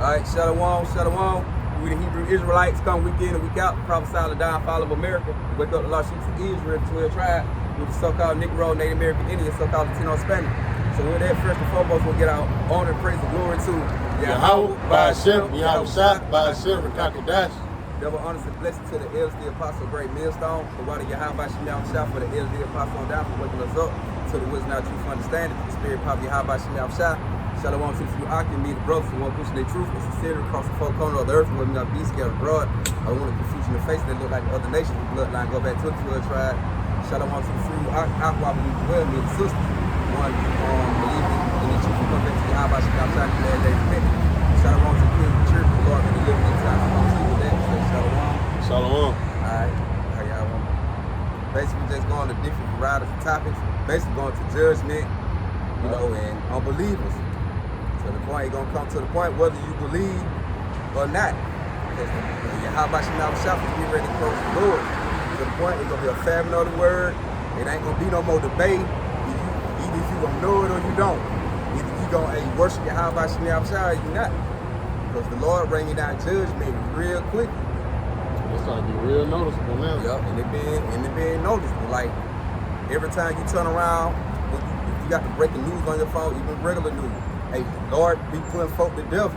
Alright, Shalom, Shalom. We the Hebrew Israelites come week in and week out, prophesy the downfall of America. We wake up the lost sheep of Israel, the 12 tribes, with the so-called Negro, Native American Indians, so-called Latino Spanish. So with that, first and foremost, we'll get our honor, praise, and glory to Yahweh, Ba'ashem, Yahweh Shah, Ba'ashem, Rakakadash. Double honors and blessings to the elders, the apostle, great millstone. The water Yahweh Shem Shah for the elders, the apostle, down for waking us up to the wisdom, our truth, understanding. The spirit, power, Yahweh Shem Shah. Shalom to the Aki, me, the brothers who want to push their truth and sincerity across the four corners of the earth, where we not be scattered abroad. I don't want to confuse in the face that look like other nations. The bloodline go back to the 12 tribe. Shalom to the free Aqua, believe well, me and the sisters. One believe in the truth, come back to Yahweh Shem Shah, the last day repent. Shalom to the king of the church, the Lord, and the living in time. With that, say shalom. Shalom. Alright, how y'all want? Basically, just going to different varieties of topics. Basically, going to judgment, you know, and unbelievers. So the point, it's gonna come to the point whether you believe or not. Because Yahweh Shem Shah is getting ready to close the door. To the point, it's gonna be a famine of the word. It ain't gonna be no more debate. Either you gonna know it or you don't. Either you gonna worship Yahweh Shem Shah or you not. Because the Lord bringing down judgment real quick. It's starting to be real noticeable now. Yep, and it being noticeable. Like every time you turn around, you got the breaking news on your phone, even regular news. Hey, Lord be putting folk to death.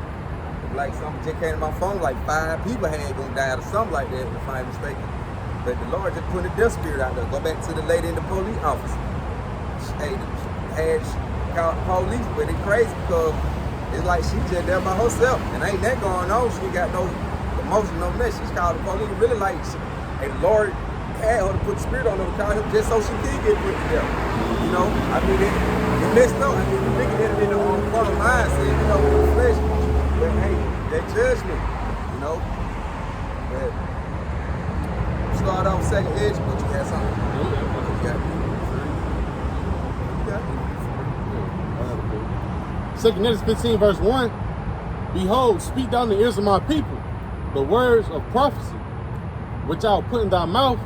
Like something just came to my phone, like 5 people had gonna die or something like that, if I'm mistaken. But the Lord just put the death spirit out there. Go back to the lady in the police office. Hey, had called the police, but it's crazy because it's like she just there by herself. And ain't that going on. She ain't got no emotion, no mess. She's called the police. Really like, hey, the Lord had her to put the spirit on her to call him just so she could get put to death. You know, I mean, it messed up. I mean, the nigga did it in the front of mindset, you know, with the flesh. But hey, that judgment, you know. But start off second edge, but you had something. Second Edge 15 verse 1. Behold, speak down the ears of my people the words of prophecy, which I will put in thy mouth,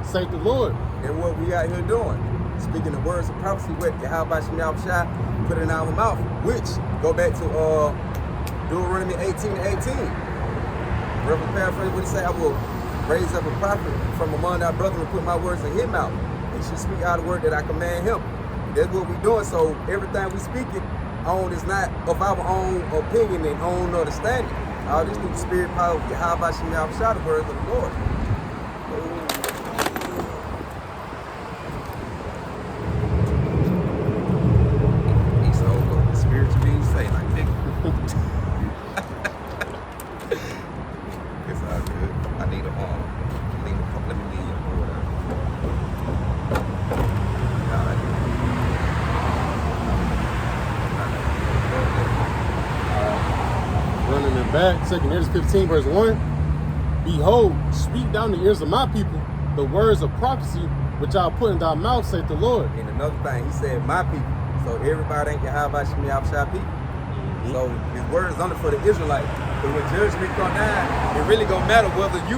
saith the Lord. And what we out here doing, speaking the words of prophecy, what Yahweh Shem Shah put in our mouth, which go back to Deuteronomy 18:18. Roughly paraphrase what he say, I will raise up a prophet from among our brethren and put my words in his mouth. And should speak out the word that I command him. That's what we're doing. So everything we speak it on is not of our own opinion and own understanding. All this through the spirit power of Yahweh Shem Shah, the words of the Lord. Back, 2 Edge 15 verse 1. Behold, speak down the ears of my people the words of prophecy which I'll put in thy mouth, saith the Lord. And another thing, he said my people. So everybody ain't Yahweh Shem Shah people. So his word is only for the Israelites. But when judgment come down, it really gonna matter whether you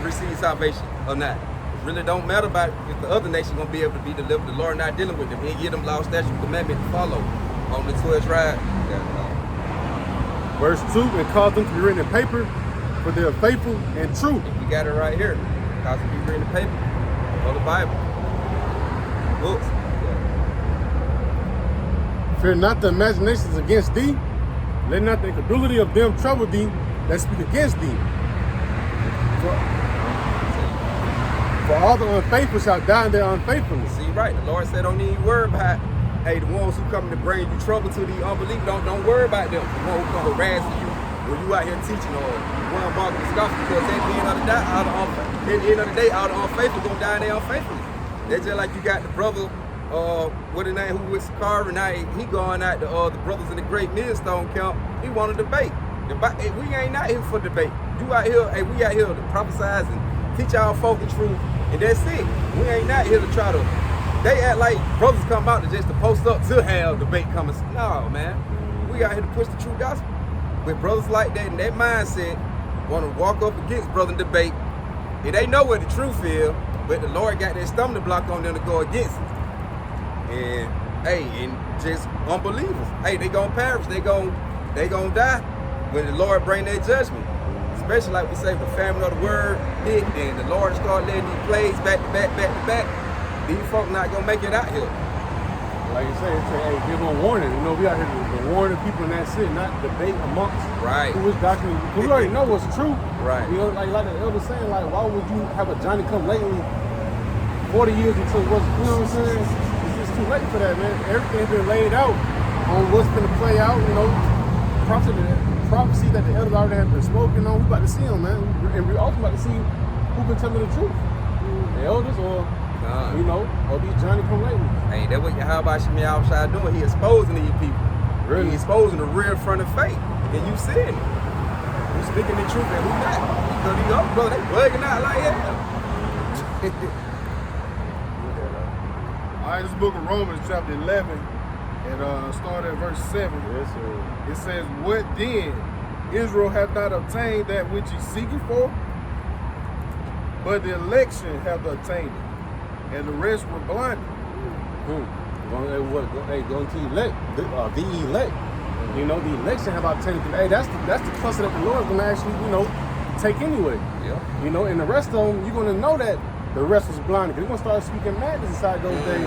receive salvation or not. It really don't matter about if the other nation gonna be able to be delivered. The Lord not dealing with them. He give them law, statute, commandment to follow on the 12 tribe. Verse 2, and cause them to be written in paper, for they are faithful and true. We got it right here. Cause them to be written in paper, or the Bible, books. Fear not the imaginations against thee. Let not the incredulity of them trouble thee that speak against thee. For all the unfaithful shall die in their unfaithfulness. See, right. The Lord said, don't even worry about, hey, the ones who come to bring you trouble to the unbelief, don't worry about them. The ones who come harass you when you out here teaching or one mark and scoff, because at the end of the day, all the unfaithful gonna die in their unfaithfulness. That's just like you got the brother, what his name, who was Carver, now he going out to the brothers in the Great Millstone camp. He want to debate. Hey, we ain't out here for debate. You out here, hey, we out here to prophesize and teach our folk the truth, and that's it. We ain't out here to try to. They act like brothers come out to post up to have debate coming. No, man. We out here to push the true gospel. With brothers like that and that mindset, want to walk up against brother debate. And they know what the truth is, but the Lord got that stumbling block on them to go against it. And hey, and just unbelievers. Hey, they gonna perish. They gonna die. when the Lord bring that judgment, especially like we say, the family of the word hit, then the Lord start letting these plays back to back, these folk not gonna make it out here. Like you say, hey, give them a warning. You know, we out here to warn the people, and that's it, not debate amongst who is doctrine. We already know what's true. Right. You know, like the elder saying, like, why would you have a Johnny come lately 40 years until what's, you know what I'm saying? It's just too late for that, man. Everything's been laid out on what's gonna play out, you know. Prophecy that the elders already have been spoken on. We about to see them, man. And we also about to see who been telling the truth. The elders or you know, or these Johnny come lately. Hey, that's what how about Shemi outside doing? He exposing these people. Really? He exposing the real front of fake. And you seeing it. Who's speaking the truth and who not? Because these other brothers, they bugging out like hell. All right, this book of Romans, chapter 11, and start at verse 7. Yes, sir. It says, what then? Israel hath not obtained that which he seeketh for, but the election hath obtained it, and the rest were blinded. Going to elect, the elect. You know, the election have obtained it. Hey, that's the cluster that the Lord's going to actually, you know, take anyway. Yeah. You know, and the rest of them, you're going to know that the rest was blinded. They're going to start speaking madness inside those days.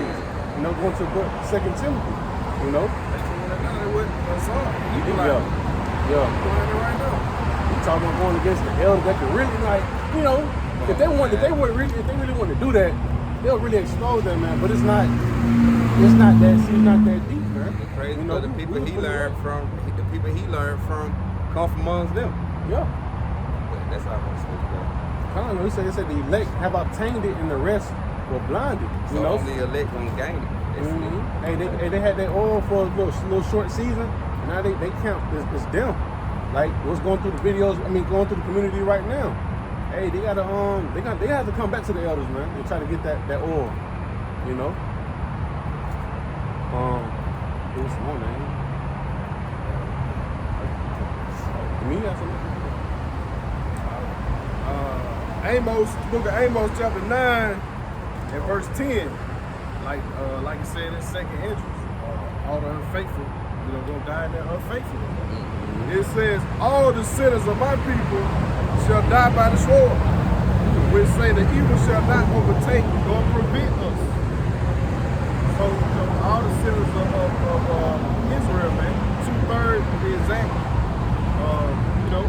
You know, going to the book 2 Timothy. You know? That's all. You be like, yeah. Right now. You talking about going against the elders that could really, like, you know, if they really want to do that, they'll really expose them, man. But it's not that deep, man. It's crazy, you know, the people he learned from come from amongst them. Yeah. But that's how I want to speak about. I don't know. He said the elect have obtained it, and the rest were blinded. So you know, only the elect gonna gain it. Hey, they had their oil for a little short season. Now they count. It's them. Like what's going through the videos. I mean, going through the community right now. Hey, they gotta they have to come back to the elders, man, and try to get that oil. You know. What's more, man? Me, that's Amos, book of Amos, chapter 9, and verse 10. Like you said in second entrance, all the unfaithful, you know, gonna die in their unfaithful. It says, all the sinners of my people shall die by the sword, which say the evil shall not overtake nor prevent us. So all the sinners of Israel, man, 2/3 to be exact, you know,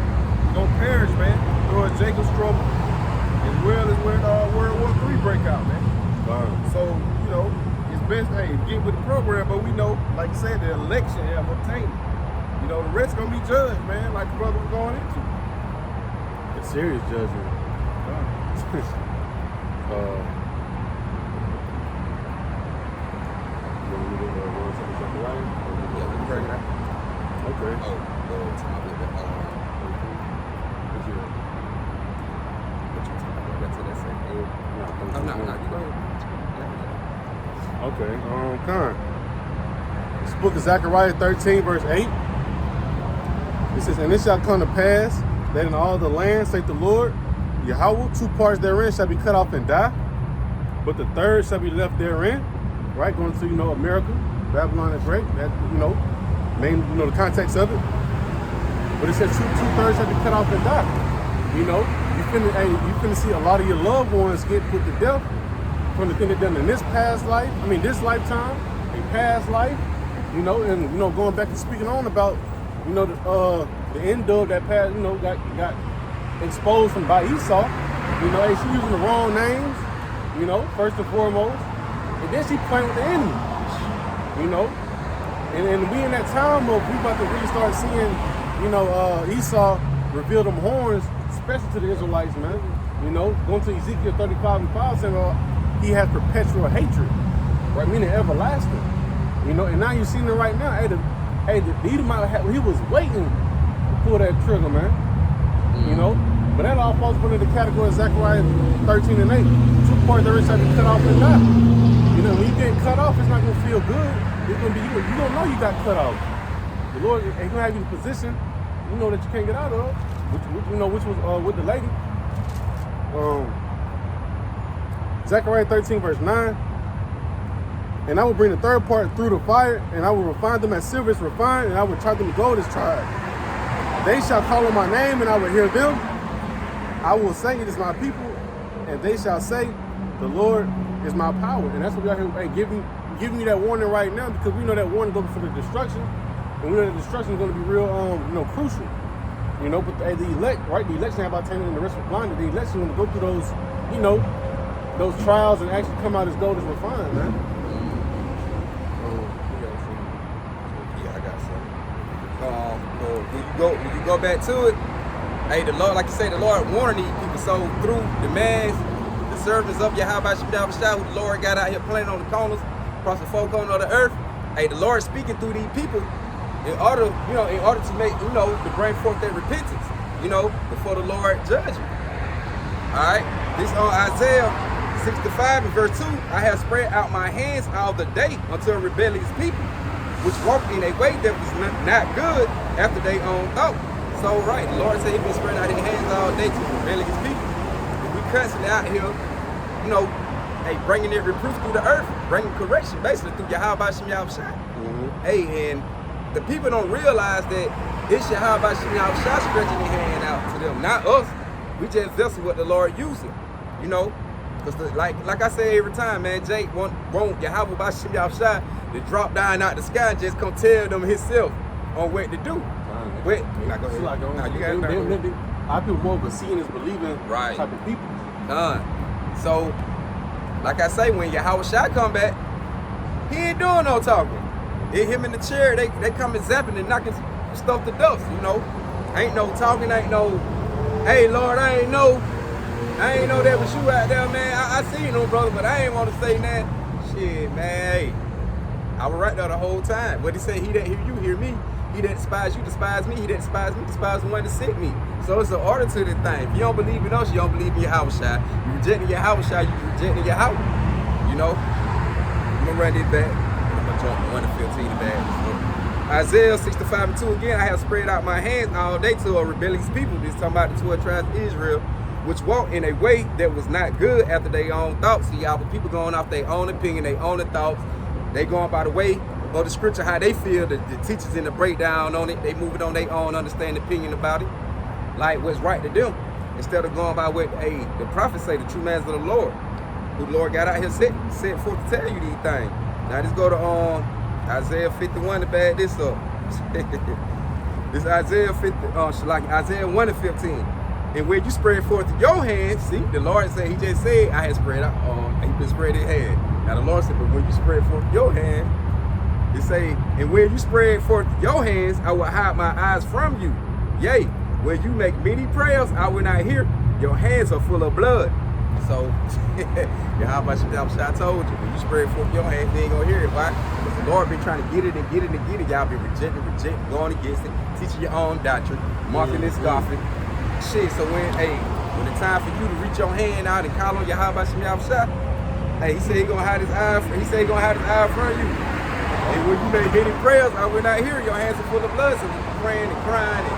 gonna perish, man, during Jacob's trouble, as well as when World War III break out, man. So, you know, it's best, hey, get with the program, but we know, like you said, the election have obtained it. You know, the rest gonna be judged, man, like the brother was going into. a serious judgment. Okay. Okay. Con. This book of Zechariah 13, verse 8. It says, and it shall come to pass that in all the land, saith the Lord, Yahweh, 2 parts therein shall be cut off and die, but the third shall be left therein. Right, going to, you know, America, Babylon the Great, that, you know, main, you know, the context of it. But it says two-thirds have to cut off and die. You know, you finna see a lot of your loved ones get put to death from the thing they've done in this past life. I mean, this lifetime, a past life. You know, and you know, going back and speaking on about, you know, the end of that past, you know, got exposed by Esau. You know, hey, she using the wrong names. You know, first and foremost, and then she playing with the enemy. You know, and we in that time of we about to really start seeing, you know, Esau reveal them horns, especially to the Israelites, man. You know, going to Ezekiel 35:5 saying he has perpetual hatred, right? Meaning everlasting. You know, and now you're seeing it right now. Hey, the Edomite, he was waiting to pull that trigger, man. You know, but that all falls under the category of Zechariah 13 and 8. 2 parts there is have to cut off and die. You know, when you get cut off, it's not gonna feel good. It's gonna be you don't know you got cut off. The Lord ain't gonna have you in a position, you know, that you can't get out of, which was with the lady. Zechariah 13 verse 9. And I will bring the third part through the fire, and I will refine them as silver is refined, and I will try them as gold is tried. They shall call on my name, and I will hear them. I will say, it is my people, and they shall say, the Lord is my power. And that's what we are here, hey, giving you that warning right now, because we know that warning goes for the destruction, and we know that destruction is going to be real, crucial. You know, but the elect, right? The election ain't about turning in the rest of blinded. The election going to go through those, those trials and actually come out as gold as refined, man. Yeah, I got something. When you go back to it, hey, the Lord, like you say, the Lord warned these people. So through the man, the servants of Yahweh Shah, who the Lord got out here playing on the corners, across the four corners of the earth. Hey, the Lord speaking through these people in order to make, to bring forth their repentance, before the Lord judge you. All right, this on Isaiah 65 and verse 2. I have spread out my hands all the day unto a rebellious people, which walk in a way that was not good after their own thought. So right, the Lord said He been spreading out His hands all day to rebellious people. And we constantly out here, bringing that reproof through the earth, bringing correction basically through Yahweh Shem Yahushua. Hey, and the people don't realize that it's Yahweh Shem Yahushua stretching His hand out to them, not us. We just vessel what the Lord using, because like I say every time, man, Jake want Yahweh Shem Yahushua to drop down out the sky and just come tell them Himself on what to do. Wait, not go ahead. Like, nah, you got a lot of people more of a seeing is believing type of people. So, like I say, when Yahweh Shai come back, He ain't doing no talking. Him in the chair, they come and zapping and knocking stuff to dust, Ain't no talking, ain't no, hey Lord, I ain't know that was you out there, man. I seen no brother, but I ain't want to say that. Shit, man, hey. I was right there the whole time. But He said, he that hear you, hear me. He that despise you, despise me. He that despise me, despise the one that sent me. So it's an order to this thing. If you don't believe in us, you don't believe in Yahweh Shai. You rejecting Yahweh Shai, you rejecting Yahweh. I'm going to run this back. I'm going to jump from 1 to 15 back. Isaiah 65 and 2 again. I have spread out my hands all day to a rebellious people. This talking about the 12 tribes of Israel, which walk in a way that was not good after their own thoughts. See, y'all, the people going off their own opinion, their own thoughts. They going by the way of the scripture, how they feel, the teachers in the breakdown on it. They move it on their own understanding, opinion about it, like what's right to them, instead of going by what the prophets say, the true mans of the Lord, who the Lord got out here set forth to tell you these things. Now let's go to Isaiah 51 to bag this up. This Isaiah 1 and 15. And where you spread forth your hands, see, the Lord said, He just said, I had spread out, He been spread His hand. Now the Lord said, but when you spread forth your hand, He say, and where you spread forth your hands, I will hide my eyes from you. Yea, where you make many prayers, I will not hear. Your hands are full of blood. So, Yahweh Shai told you, when you spread forth your hands, you ain't gonna hear it. Why? Because the Lord been trying to get it and get it and get it. Y'all been rejecting, going against it, teaching your own doctrine, marking and scoffing. Shit, so when the time for you to reach your hand out and call on Yahweh Shai, hey, He said He gonna hide His eye. He said He gonna hide His eye from you. And when you make many prayers, I will not hear. Your hands are full of blood, so you praying and crying and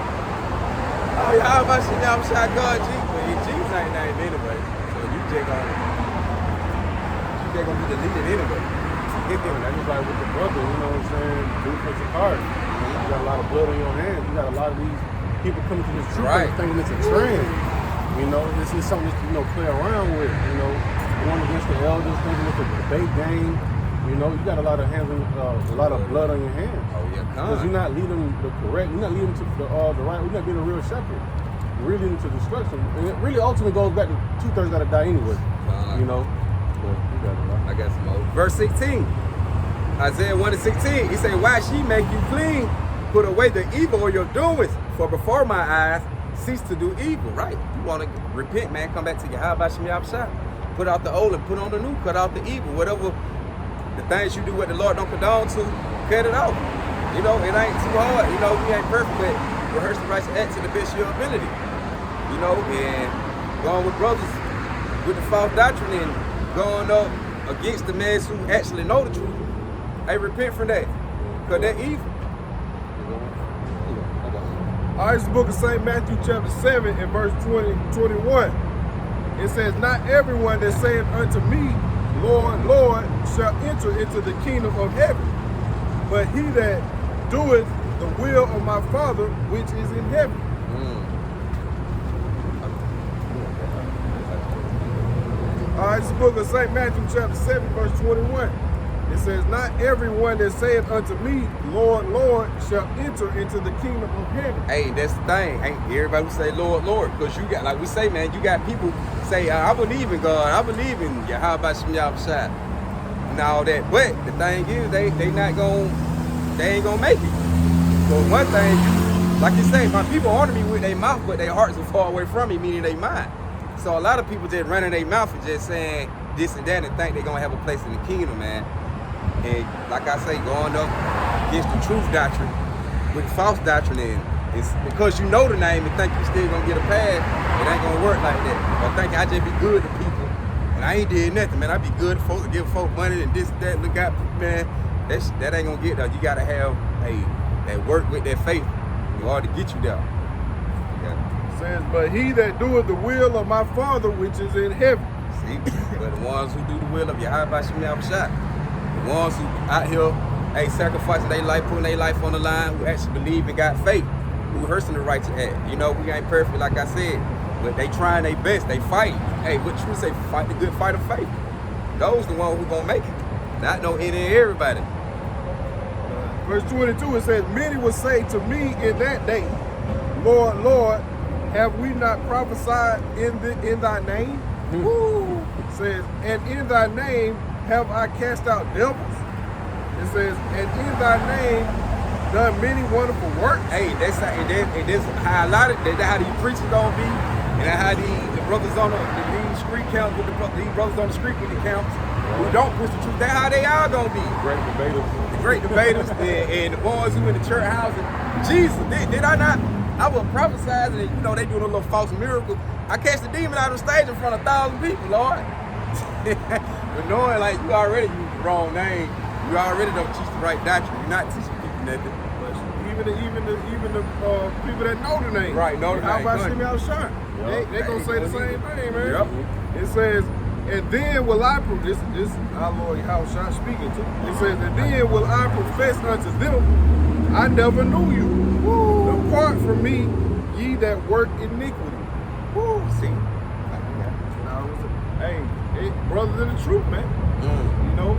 Yahweh Shai, God, Jesus. But Jesus ain't named anyway, so you just gonna be deleted anyway. That's just like with the brother, you know what I'm saying? Dude puts a card. You got a lot of blood on your hands. You got a lot of these people coming to this truth thinking it's a trend. This is something to play around with. Going against the elders, thinking it's a debate game. You got a lot of hands, a lot of blood on your hands. Oh yeah, because you're not leading the correct. You're not leading to the right. You're not being a real shepherd. You're really leading to destruction, and it really ultimately goes back to 2/3 gotta die anyway. But you got it, right? I got some more. Verse 16, Isaiah 1 and 16. He said, "Why she make you clean? Put away the evil of your doings, for before my eyes cease to do evil." Right? You want to repent, man? Come back to Yahweh Shem Yahushua. Put out the old and put on the new. Cut out the evil. Whatever the things you do what the Lord don't condone to, cut it out. It ain't too hard. We ain't perfect, but rehearse the righteous act to the best of your ability. And going with brothers with the false doctrine and going up against the men who actually know the truth. Hey, repent from that, because they're evil. All right, it's the book of St. Matthew chapter 7 and verse 21. It says, not everyone that saith unto me, Lord, Lord, shall enter into the kingdom of heaven, but he that doeth the will of my Father which is in heaven. All right, it's the book of St. Matthew chapter 7, verse 21. It says, not everyone that saith unto me, Lord, Lord, shall enter into the kingdom of heaven. Hey, that's the thing. Ain't everybody who say Lord, Lord, because you got, like we say, man, you got people say, I believe in God, I believe in Yahweh Shem Yahushua and all that. But the thing is, they ain't gonna make it. So one thing, like you say, my people honor me with their mouth, but their hearts are far away from me, meaning they mind. So a lot of people just running their mouth and just saying this and that and think they're gonna have a place in the kingdom, man. And like I say, going up against the truth doctrine with false doctrine, and it's because you know the name and think you still gonna get a pass, it ain't gonna work like that. Or think I just be good to people, and I ain't did nothing, man. I be good to folks, give folk money and this, that, look out, man. That ain't gonna get there. You gotta have that work with that faith in order to get you there. Yeah. It says, but he that doeth the will of my Father which is in heaven. See, but the ones who do the will of Yahweh Shem Yahushua, the ones who out here, sacrificing their life, putting their life on the line, who actually believe and got faith, who hurting the right to act. You know, we ain't perfect, like I said, but they trying their best, they fight. Hey, what you say, fight the good fight of faith. Those the ones who gonna make it. Not no any and everybody. Verse 22, it says, many will say to me in that day, Lord, Lord, have we not prophesied in thy name? Woo! It says, and in thy name have I cast out devils? It says, and in thy name done many wonderful works. Hey, that's how a lot of that's how these preachers gonna be, and that's how the brothers on the street camps with these brothers on the street with the camps who don't push the truth. That's how they are gonna be. Great debaters. The great debaters and the ones who in the church houses. Jesus, did I not? I was prophesizing, and you know they doing a little false miracle. I catch the demon out on stage in front of 1,000 people, Lord. But knowing like you already used the wrong name, you already don't teach the right doctrine. You're not teaching people nothing. Even the people that know the name. Right, know the name. How about Shem Yahushua? They gonna say the same thing, man. Yep. It says, and then will I this our Lord Yahushua speaking to. It says, and then will I profess unto them, I never knew you. Woo. Depart from me, ye that work iniquity. Woo. See. Hey, brothers in the truth, man. You know,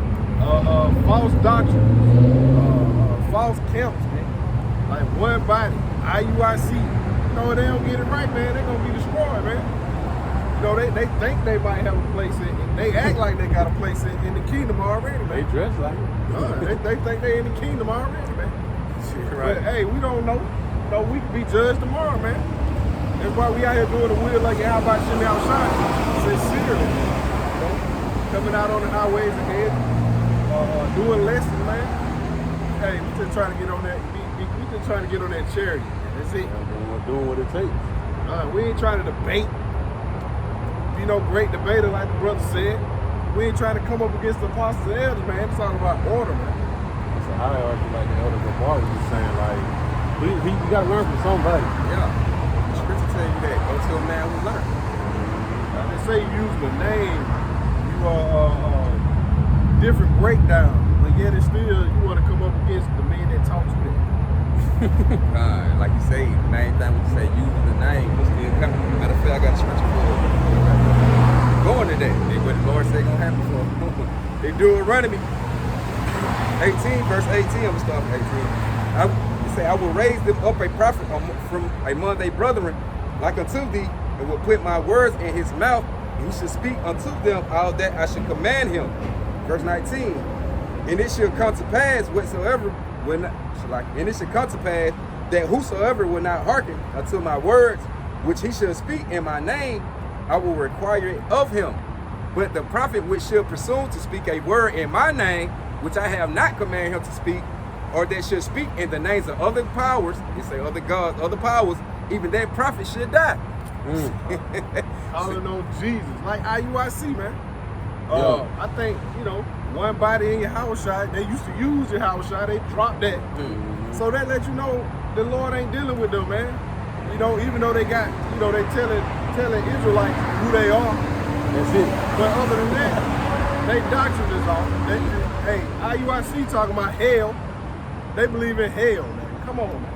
false doctrine, false camps, man. Like one body, IUIC. You know, they don't get it right, man. They're gonna be destroyed, man. You know, they think they might have a place in. They act like they got a place in the kingdom already, man. They dress like it. They think they in the kingdom already, man. Right. But hey, we don't know. You know, we could be judged tomorrow, man. That's why we out here doing the will like Yahweh Shem Yahushua. Sincerely. You know, coming out on the highways ahead, doing lessons, man. Hey, we just trying to get on that. We just trying to get on that charity. That's it. Doing what it takes. We ain't trying to debate. You know, great debater like the brother said. We ain't trying to come up against the apostles and elders, man. It's all about order, man. It's a hierarchy, like the elder Gabar was just saying, like, you gotta learn from somebody. Yeah. The scripture tell you that. Go to a man who learn. They say you use the name, you different breakdown, but yet it's still you want to come up against the man that taught you that. Like you say, the main thing when you say use the name, but still coming. Matter of fact, I got a scripture for it. Going today. That's what the Lord said gonna happen for them. They do it running me. 18, verse 18, I'm gonna start from 18. It say, I will raise them up a prophet from among their brethren, like unto thee, and will put my words in his mouth, and he should speak unto them all that I should command him. Verse 19. And it shall come to pass whatsoever will not, and it shall come to pass that whosoever will not hearken unto my words, which he shall speak in my name, I will require it of him. But the prophet which shall presume to speak a word in my name, which I have not commanded him to speak, or that should speak in the names of other powers, you say other gods, other powers, even that prophet should die. I don't know Jesus, like IUIC, man. Yeah. I think, you know, one body in your house shot, they used to use your house shot, they dropped that. So that lets you know the Lord ain't dealing with them, man. You know, even though they got, you know, they telling Israelites who they are. That's it. But other than that, they doctrine is off. Hey, IUIC talking about hell. They believe in hell, man. Come Come on, man.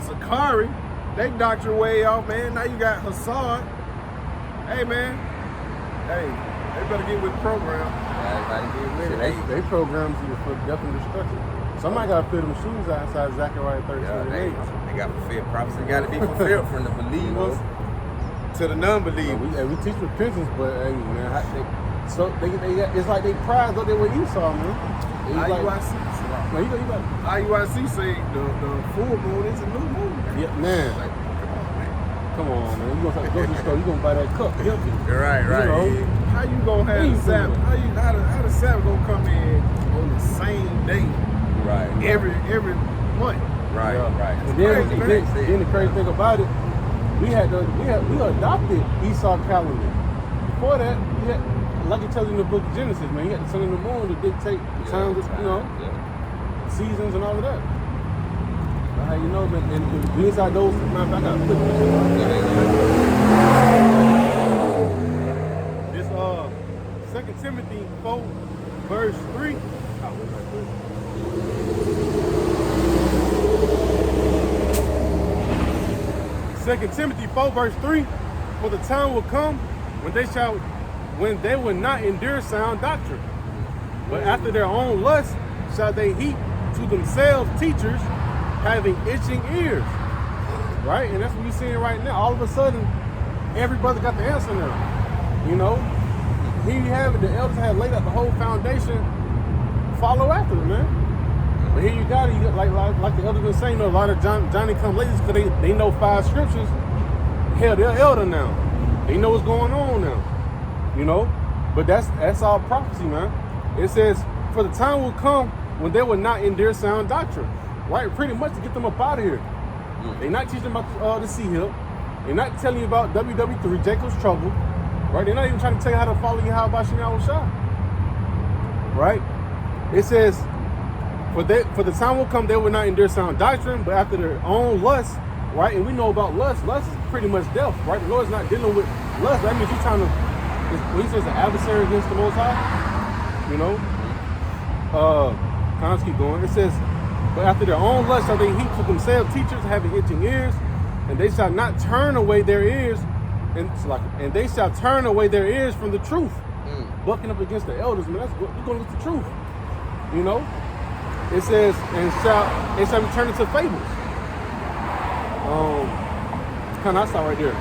Sakari, they doctrine way off, man. Now you got Hassan. Hey, man. Hey, they better get with the program. Everybody get with it. They programs you for death and destruction. Somebody got to fit them shoes outside Zechariah 13 and 8. They got fulfilled. Prophecy got to be fulfilled from the believers to the non-believers. We teach repentance, but hey, man, it's like they pride though they were Esau, man. IUIC say the full moon is a new moon. Yeah, man. Like, come on, man. You gonna go to the store, you gonna buy that cup. right. You know, how you gonna have the Sabbath? How the Sabbath gonna come in on the same day? Right. Every month. Right. And then the crazy thing about it, we adopted Esau calendar. Before that, we had, like it tells you in the book of Genesis, man, you had the sun and the moon to dictate the times, seasons and all of that. How you know, man, and inside those, matter of fact, I gotta put this 2 Timothy 4, verse 3. Second Timothy 4, verse 3. For the time will come when they will not endure sound doctrine, but after their own lust shall they heap to themselves teachers having itching ears. Right? And that's what we're seeing right now. All of a sudden, every brother got the answer now. You know? Here you have it, the elders have laid out the whole foundation. Follow after it, man. But here you got it, like the elders been saying, a lot of Johnny come ladies because they know 5 scriptures. Hell, they're elder now. They know what's going on now. You know? But that's all prophecy, man. It says, for the time will come when they will not endure sound doctrine. Right? Pretty much to get them up out of here. They're not teaching about the sea hill. They're not telling you about WW3, Jacob's Trouble. Right? They're not even trying to tell you how to follow Yahweh Shem Shah. Right? It says, for the time will come, they will not endure sound doctrine, but after their own lust, right? And we know about lust. Lust is pretty much death, right? The Lord's not dealing with lust. That means you're trying to, when he says an adversary against the Most High, you know? Let's keep going. It says, but after their own lust shall they heap to themselves teachers having itching ears, and they shall not turn away their ears, and they shall turn away their ears from the truth. Bucking up against the elders, man. We're going to get the truth. You know? It says, and it shall be turned into fables. Kind of, I saw right there.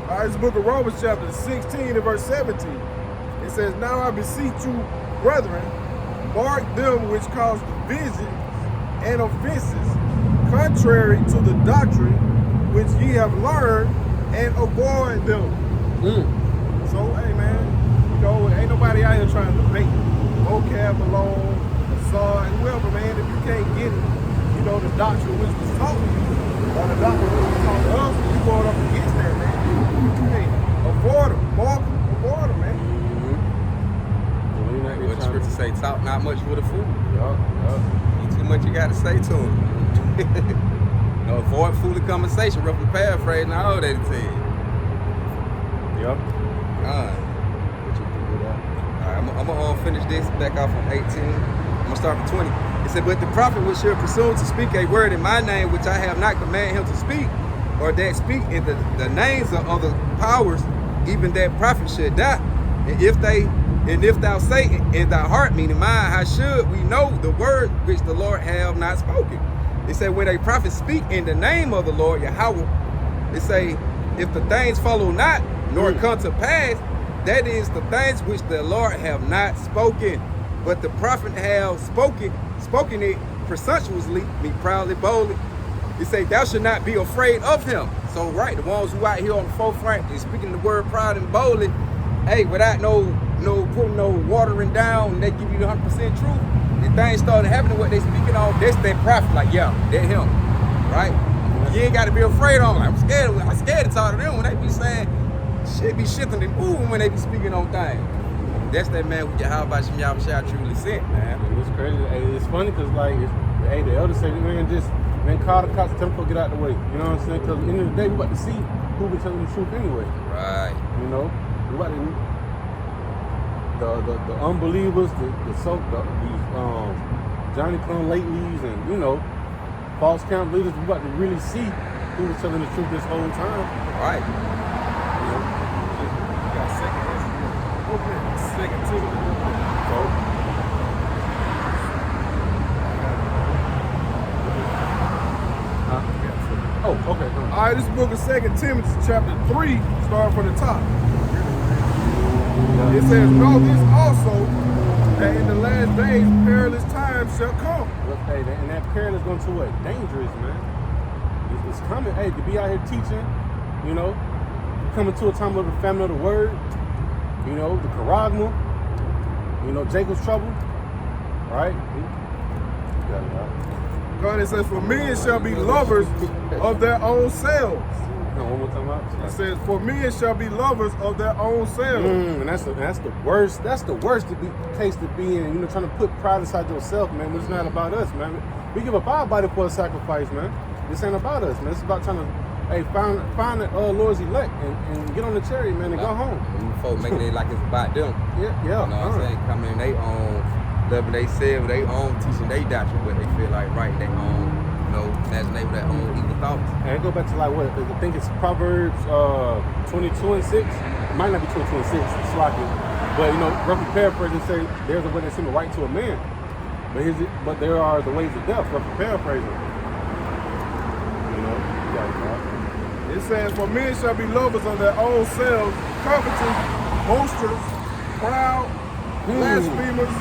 All right, this book of Romans chapter 16 and verse 17. It says, now I beseech you, brethren, mark them which cause divisions and offenses, contrary to the doctrine which ye have learned, and avoid them. So, hey, man, you know, ain't nobody out here trying to debate vocab alone, Hassan, whoever, man. If you can't get it, you know, the doctrine which was taught, or the doctrine which was taught to us, you going up against that, man. Hey, avoid them, mark them, avoid them, man. What the scripture say, talk not much with a fool. Yup. Ain't too much you got to say to him. No, avoid foolish conversation, roughly paraphrasing all that it said. Yup. I'm going to finish this back off on 18. I'm going to start from 20. It said, but the prophet which shall presume to speak a word in my name, which I have not commanded him to speak, or that speak in the names of other powers, even that prophet should die. And if thou say in thy heart, meaning mine, how should we know the word which the Lord have not spoken? It said, when a prophet speak in the name of the Lord, Yahweh, it say, if the things follow not, nor come to pass, that is the things which the Lord have not spoken. But the prophet have spoken it presumptuously, me proudly, boldly. It say, thou should not be afraid of him. So right, the ones who out here on the forefront is speaking the word proud and boldly, hey, without no putting no watering down, they give you the 100% truth. The things started happening, what they speaking on, that's that prophet, like, yeah, they're him, right? You ain't got to be afraid of them. I'm scared to talk to them when they be saying, shit be shifting and moving when they be speaking on things. That's that man with Yahweh Shem Shah truly sent, man. It's crazy. Hey, it's funny because, like, the elders say, man, call the cops, tell them to get out the way. You know what I'm saying? Because at the end of the day, we about to see who be telling the truth anyway. Right. You know? We about to... the unbelievers, the Johnny come latelys, and false camp leaders. We about to really see who was telling the truth this whole time. Right. Got second Timothy. Oh, okay. All right, this book of 2 Timothy, chapter 3, starting from the top. It says, know this also, that in the last days perilous times shall come. Hey, and that peril is going to what? Dangerous, man. It's coming. Hey, to be out here teaching, coming to a time of the famine of the word, the charagma, Jacob's trouble, right? God, it says, for men shall be lovers of their own selves. No, one more time out. It says, for men shall be lovers of their own selves. And that's the worst. That's the worst case to be in. Trying to put pride inside yourself, man. It's not about us, man. We give up our body for a sacrifice, man. This ain't about us, man. It's about trying to, find the Lord's elect and get on the chariot, man, and go home. Them folks making it like it's about them. Yeah. You know what I'm saying? Coming in their own level, they self, they own teaching, they doctrine, what they feel like right, they own. Imaginate their own evil thoughts. And go back to I think it's Proverbs 22 and 6. It might not be 22 and 6, it's like it. But roughly paraphrasing say there's a way that seems right to a man. But there are the ways of death, roughly paraphrasing. It says, for men shall be lovers of their own selves, covetous, boasters, proud, blasphemers,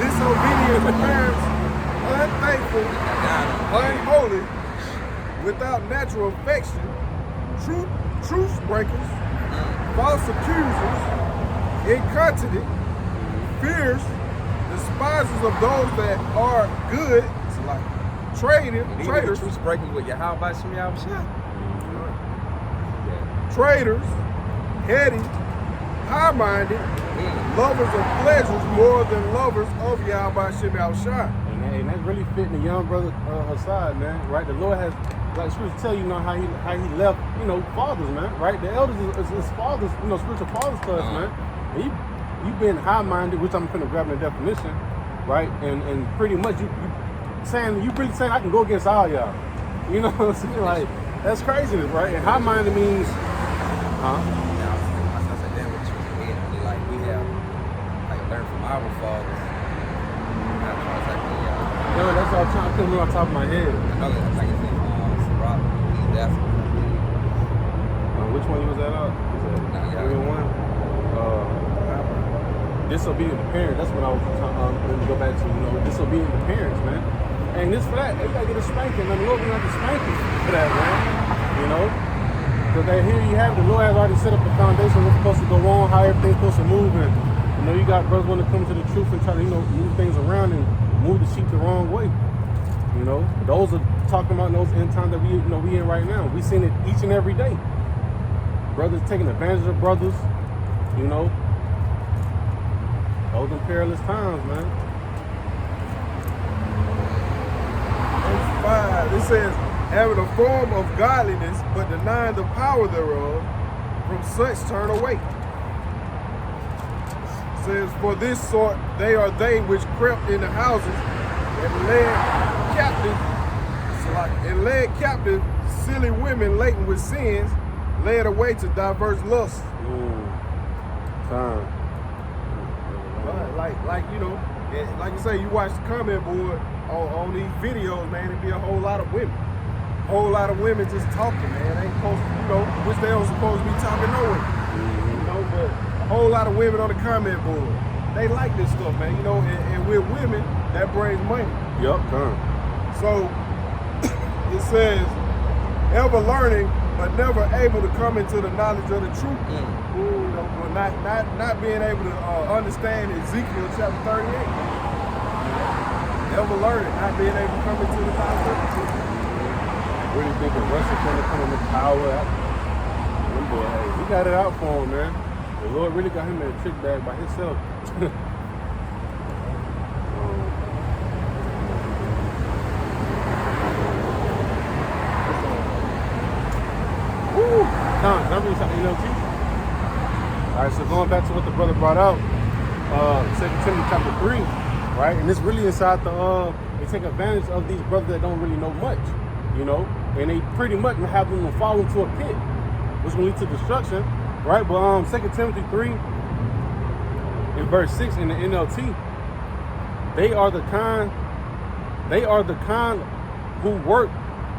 disobedient to parents, unthankful, unholy, without natural affection, truth breakers, false accusers, incontinent, fierce, despisers of those that are good, it's like traitors, truth breakers with your how about shot. Traitors, heady, high-minded, lovers of pleasures more than lovers of Yahweh Shem Yahushua. And that's really fitting the young brother side, man. Right? The Lord has, like Scripture tell you, how he left, fathers, man. Right? The elders is fathers, spiritual fathers to us, man. And you've been high-minded, which I'm finna grab in the definition, right? And pretty much you really saying I can go against all y'all. You know what I'm saying? Like, that's craziness, right? And high-minded means, Learn from our fathers. That's all I'm trying to put on top of my head. I know that's like it's in Sirach. That's which one was that up? One? Disobedient to parents. That's what I was going to go back to. Disobedient to parents, man. And this for that, they gotta get a spanking. And the Lord gonna have to spank you for that, man. Because here you have it. The Lord has already set up the foundation. What's supposed to go on, how everything's supposed to move, and you got brothers want to come to the truth and try to, move things around and move the sheep the wrong way. Those are talking about those end times that we in right now. We seen it each and every day. Brothers taking advantage of brothers, Those are perilous times, man. Verse 5, it says, having a form of godliness, but denying the power thereof, from such turn away. Says, for this sort they are they which crept in the houses and led captive silly women laden with sins, led away to diverse lusts. Like you say, you watch the comment board on these videos, man, it be a whole lot of women. A whole lot of women just talking, man. They ain't supposed to, which they don't supposed to be talking no way. But a whole lot of women on the comment board. They like this stuff, man, and with women, that brings money. Yup, So it says, ever learning, but never able to come into the knowledge of the truth. Not being able to understand Ezekiel chapter 38. Ever learning, not being able to come into the knowledge of the truth. Really thinking Russia's going to come into power. He got it out for him, man. The Lord really got him in a trick bag by himself. All right, so going back to what the brother brought out, 2 Timothy chapter 3, right? And it's really inside the, they take advantage of these brothers that don't really know much, you know? And they pretty much have them fall into a pit, which will lead to destruction, right? But 2 Timothy 3 in verse 6 in the NLT, they are the kind who work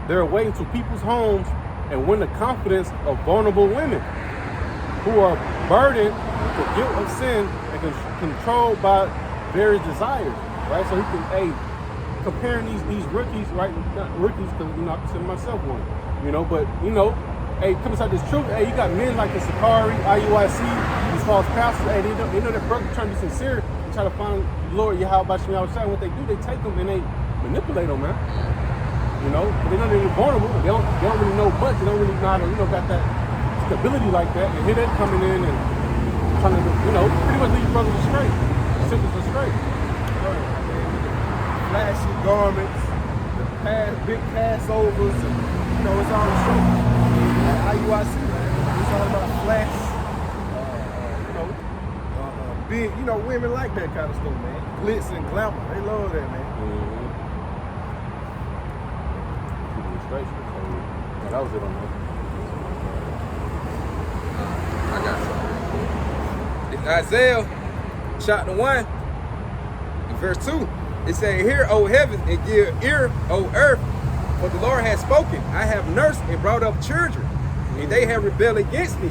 their way into people's homes and win the confidence of vulnerable women who are burdened with the guilt of sin and controlled by various desires, right? So he can, comparing these rookies, right? Not rookies, because, you know, I consider myself one, you know, but, you know, come inside this truth, you got men like the Sakari, IUIC, these false pastors, they know that brothers trying to be sincere and try to find the Lord, Yahweh Shem Yahweh. What they do, they take them and they manipulate them, man. You know, but they're not even vulnerable. They don't really know much. They don't really know how to, you know, got that stability like that. And here they're coming in and trying to, you know, pretty much lead your brothers astray. Sisters astray. Flashy garments, big Passovers, and, you know, it's all the show. IUIC, man. It's all about flash. Big, you know, women like that kind of stuff, man. Glitz and glamour. They love that, man. Straight. Yeah, that was it on that. I got something. It's Isaiah chapter 1 and verse 2. It says, "Hear, O heaven, and give ear, O earth, for the Lord has spoken. I have nursed and brought up children, and they have rebelled against me."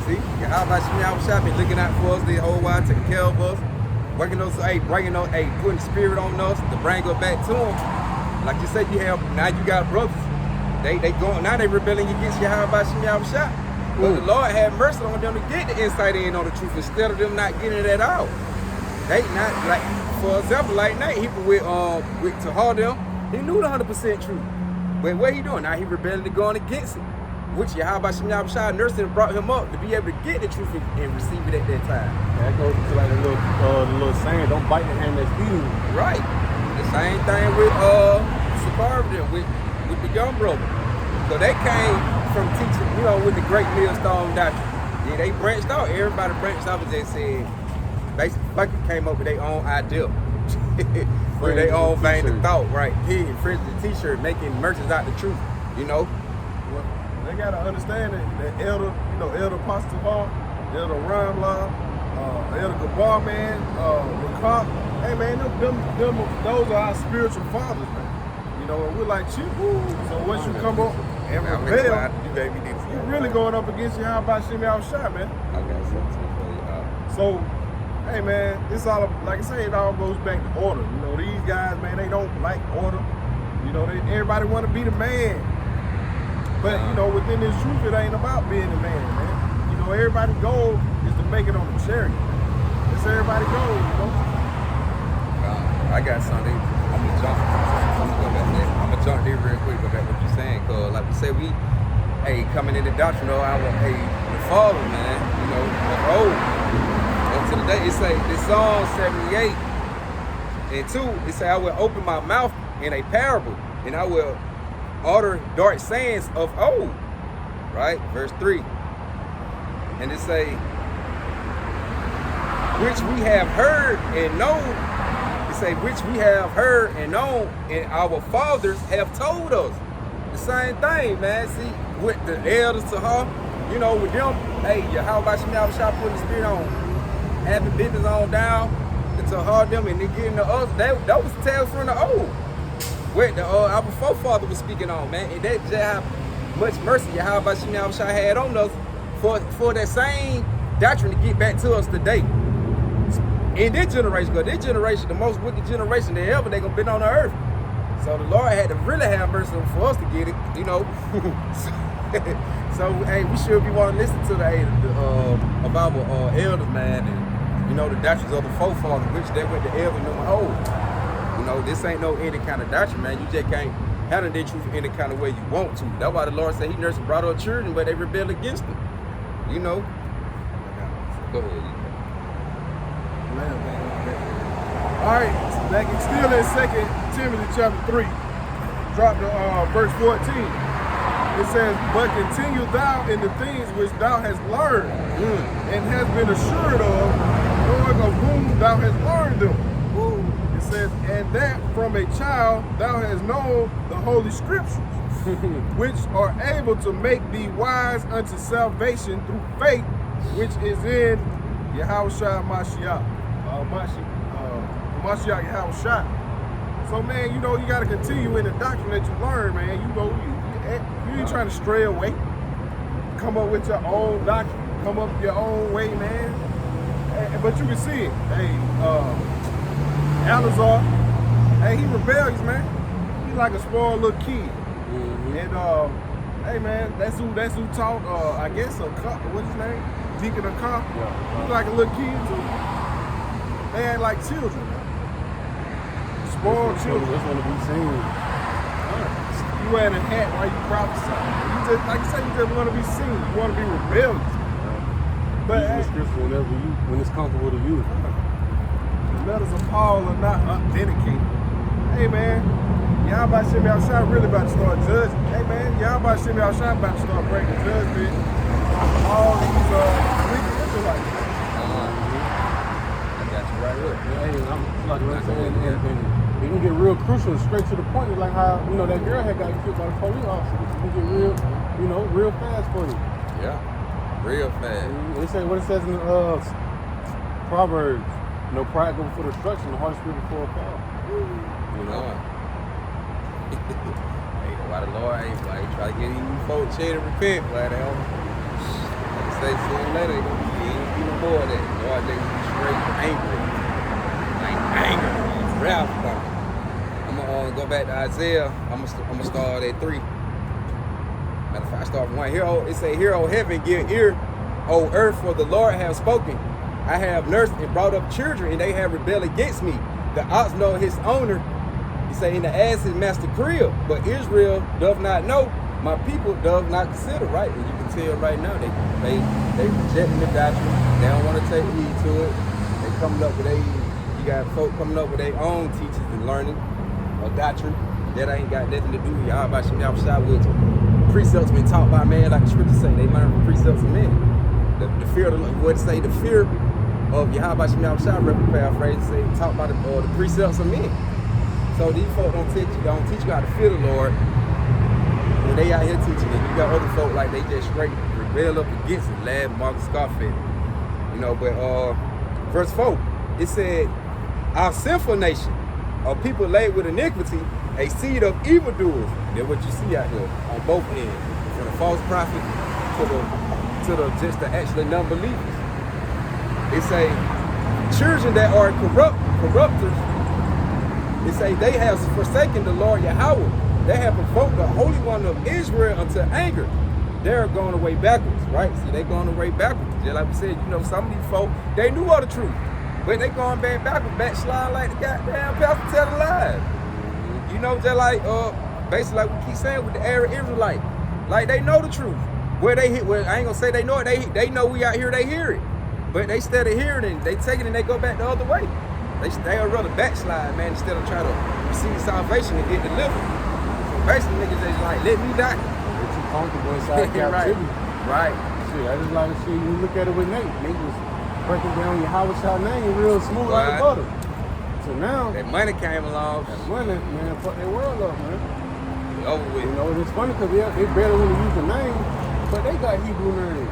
See, how about you shopping, looking out for us the whole while, taking care of us, working those, bringing on, putting spirit on us to bring us back to Him. Like you said, now you got brothers. They going now. They rebelling against you. How about you shop? But the Lord had mercy on them to get the insight in on the truth instead of them not getting it at all. They not like, for example, like Nate, he with Tahar, he knew the 100% truth. But what he doing now? He rebelling to going against it. Which Yahweh Shem Yahweh nursed and brought him up to be able to get the truth and receive it at that time. That goes to like the little saying, "Don't bite the hand that's feeding you." Right. The same thing with Sakari, with the young brother. So they came from teaching, you know, with the great millstone doctrine. Yeah, they branched out. Everybody branched out and just said, basically, came up with their own idea. For their own vein of thought, right? He infringed the t-shirt, making merchants out the truth, you know? Well, they gotta understand that Elder, you know, Elder Apostle Hall, Elder Ramla, Elder Gabar, man, Rakab. Hey, man, those are our spiritual fathers, man. You know, and we're like, shit, so once you come up and rebel, you really going up against you. How about Shimmy Shot, man? I got something for you. So, hey, man, it's all, like I say, it all goes back to order. You know, these guys, man, they don't like order. You know, everybody want to be the man. But, you know, within this truth, it ain't about being the man, man. You know, everybody's goal is to make it on the chariot. That's everybody's goal, you know? I got something. I'm gonna jump. I'm gonna jump there real quick. Go back to what you're saying, cause like we said, we, coming in the doctrine, the father, man. You know, of old. Up to the day, it say this Psalm 78 and 2. It say, "I will open my mouth in a parable, and I will utter dark sayings of old." Right, verse 3, and it say, "Which we have heard and known." Say, "Which we have heard and known, and our fathers have told us." The same thing, man. See, with the elders to her, you know, with them, how about you now shop putting the spirit on, having business on down, to her them, and then getting to us. That was tales from the old. Where our forefather was speaking on, man, and that just how much mercy how about you now had on us for that same doctrine to get back to us today. In this generation, because this generation, the most wicked generation they gonna be on the earth. So the Lord had to really have mercy for us to get it, you know. so we should be wanting to listen to about our elders, man, and you know the doctrines of the forefathers, which they went to elder number hold. You know, this ain't no any kind of doctrine, man. You just can't handle that truth any kind of way you want to. That's why the Lord said He nursed and brought up children, but they rebelled against Him. You know. Go ahead. All right, back still in 2 Timothy chapter 3, drop to verse 14. It says, "But continue thou in the things which thou hast learned and hast been assured of, knowing of whom thou hast learned them. It says, and that from a child thou hast known the Holy Scriptures, which are able to make thee wise unto salvation through faith, which is in Yahushua Mashiach. Mashiach Yahushua. So, man, you know, you got to continue in the doctrine that you learn, man. You know, you ain't trying to stray away. Come up with your own doctrine. Come up your own way, man. But you can see it. Hey, Alazar, hey, he rebellious, man. He like a spoiled little kid. And hey, man, that's who taught. I guess what's his name? Deacon Akar. Yeah. He like a little kid too. They ain't like children. Spoiled children. That's one to be seen. You wearing a hat while you prophesy. You just, like you said, you just want to be seen. You want to be rebellious. But use the scripture when it's comfortable to use. The letters of Paul are not authenticated. Hey, man, y'all about to shimmy outside really about to start judging. Hey, man, y'all about to shimmy outside about to start breaking judgment. All these wicked Israelites. I got you right here. Hey, I'm like what I'm saying, and it can get real crucial and straight to the point. Like how, you know, that girl had got killed by the police officer. It can get real, you know, real fast for you. Yeah, real fast. They say what it says in Proverbs, you know, pride goes before destruction, the Holy Spirit before a fall. You know? Hey, why the Lord ain't like try to get you folks here to repent, why the hell? Like I say sooner or later, they gonna be even more of that. Lord, they gonna be straight angry. Like anger. Wrath coming. I'm gonna go back to Isaiah. I'm gonna start at 3. Matter of fact, I start from 1. It say, "Hear, O heaven, give ear, O earth, for the Lord hath spoken. I have nursed and brought up children, and they have rebelled against me. The ox know his owner. He say, in the ass his master crib. But Israel doth not know. My people doth not consider." Right, and you can tell right now they rejecting the doctrine. They don't want to take heed to it. They coming up with you got folk coming up with their own teachers and learning or doctrine that ain't got nothing to do with Yahweh Shem Yahushua, which precepts been taught by man, like the scriptures say. They learn from precepts of men. The fear of the Lord, what it say, the fear of Yahweh Shem Yahushua, paraphrase, say taught by the precepts of men. So these folk don't teach you how to fear the Lord when they out here teaching it. You got other folk like they just straight rebel up against it, lad, Marcus Scarface. You know, but verse 4, it said, our sinful nation, a people laid with iniquity, a seed of evildoers. That's what you see out here on both ends, from the false prophet to the just the actual non-believers. It say children that are corrupters. It say they have forsaken the Lord Yahweh. They have provoked the Holy One of Israel unto anger. They're going away backwards, right? See, they going away backwards. Just like we said, you know, some of these folk, they knew all the truth, but they going backwards, backsliding like the goddamn pastor telling lies. You know, just like basically like we keep saying with the Arab Israelite, like they know the truth. Where they hit, well, I ain't gonna say they know it. They know we out here. They hear it, but they instead of hearing it, they take it and they go back the other way. They'll rather backslide, man, instead of trying to receive salvation and get delivered. So basically, niggas just like let me die. They're too comfortable inside captivity. Right. Shit, I just like to see you look at it with Nate. Nate was breaking down your Yahushua name real smooth like butter. So now that money came along. That money, man, fuck their world up, man. It's over with. You know, it's funny because they barely want to use the name, but they got Hebrew names.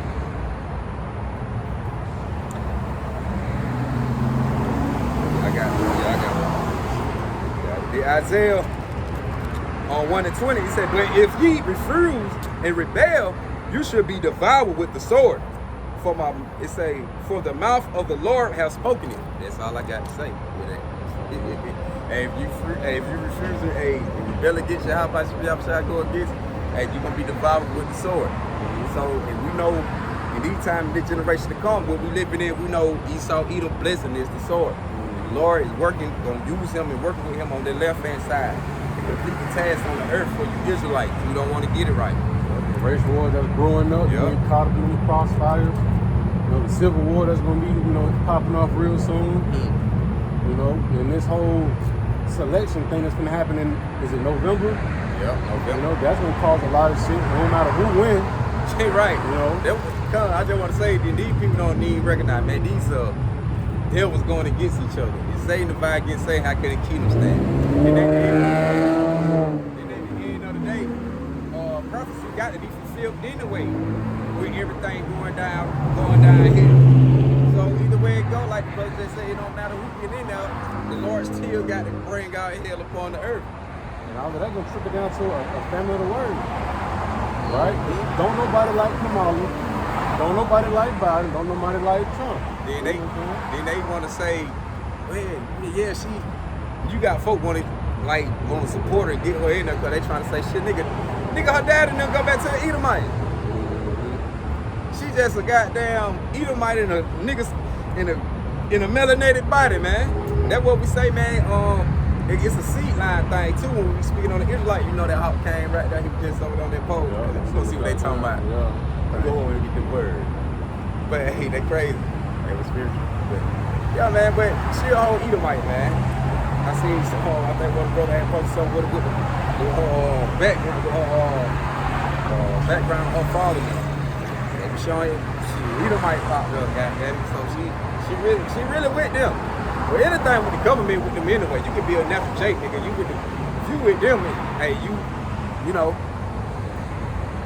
I got the Isaiah on 1:20. He said, "But if ye refuse and rebel, you should be devoured with the sword. For the mouth of the Lord has spoken it." That's all I got to say with that. And if you refuse to rebel against Yahweh, go against, you're gonna be devoured with the sword. So if we know in these times, this generation to come, what we living in, we know Esau, Edom, blessing is the sword. The Lord is working, gonna use him and working with him on the left hand side to complete the task on the earth for you Israelites. We don't want to get it right. The race war that's growing up, you get caught up in the crossfires. You know, the civil war that's gonna be, popping off real soon. You know, and this whole selection thing that's gonna happen is it November? Yeah, November. You know, that's gonna cause a lot of shit, no matter who wins. Right. You know, I just want to say these people don't need recognize, man. They was going against each other. If Satan divide against Satan, how can the kingdom stand? And at the end of the day, prophecy got to be fulfilled anyway. With everything going downhill. So either way it go, like the brother just said, it don't matter who get in there, the Lord still got to bring out hell upon the earth. And all of that gonna trickle down to a family of the word. Right? Don't nobody like Kamala. Don't nobody like Biden. Don't nobody like Trump. Then they want to say, well, yeah, you got folk want to support her and get her in there because they trying to say shit, nigga, her dad and them go back to the Edomite. She just a goddamn Edomite in a niggas in a melanated body, man. That's what we say, man. It's a seed line thing too when we speaking on the Israelite. You know that hawk came right there. He was just over on that pole. Yeah, Let's go see what they talking about. Yeah. Go over and get the word. But hey, they crazy. They was spiritual. But, yeah, man. But she a whole Edomite, man. I seen some. I think one brother had posted something with her background of her father. They was showing she Edomite popped up, goddamn. So she really with them. Well, anything with the government with them anyway, you can be a natural Jake, nigga. If you with them, hey, you know,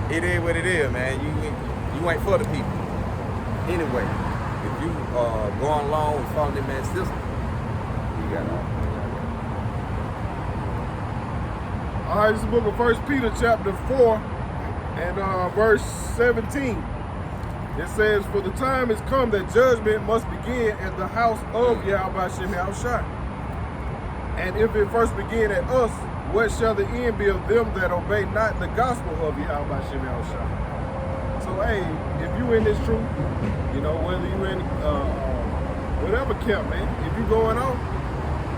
it is what it is, man. You ain't for the people. Anyway, if you going along with following that man's system, you got All right, this is the book of 1 Peter chapter 4 and verse 17. It says, for the time has come that judgment must begin at the house of Yahweh Shem Yahushua. And if it first begin at us, what shall the end be of them that obey not the gospel of Yahweh Shem Yahushua? So, hey, if you in this truth, you know, whether you in whatever camp, man, if you going on,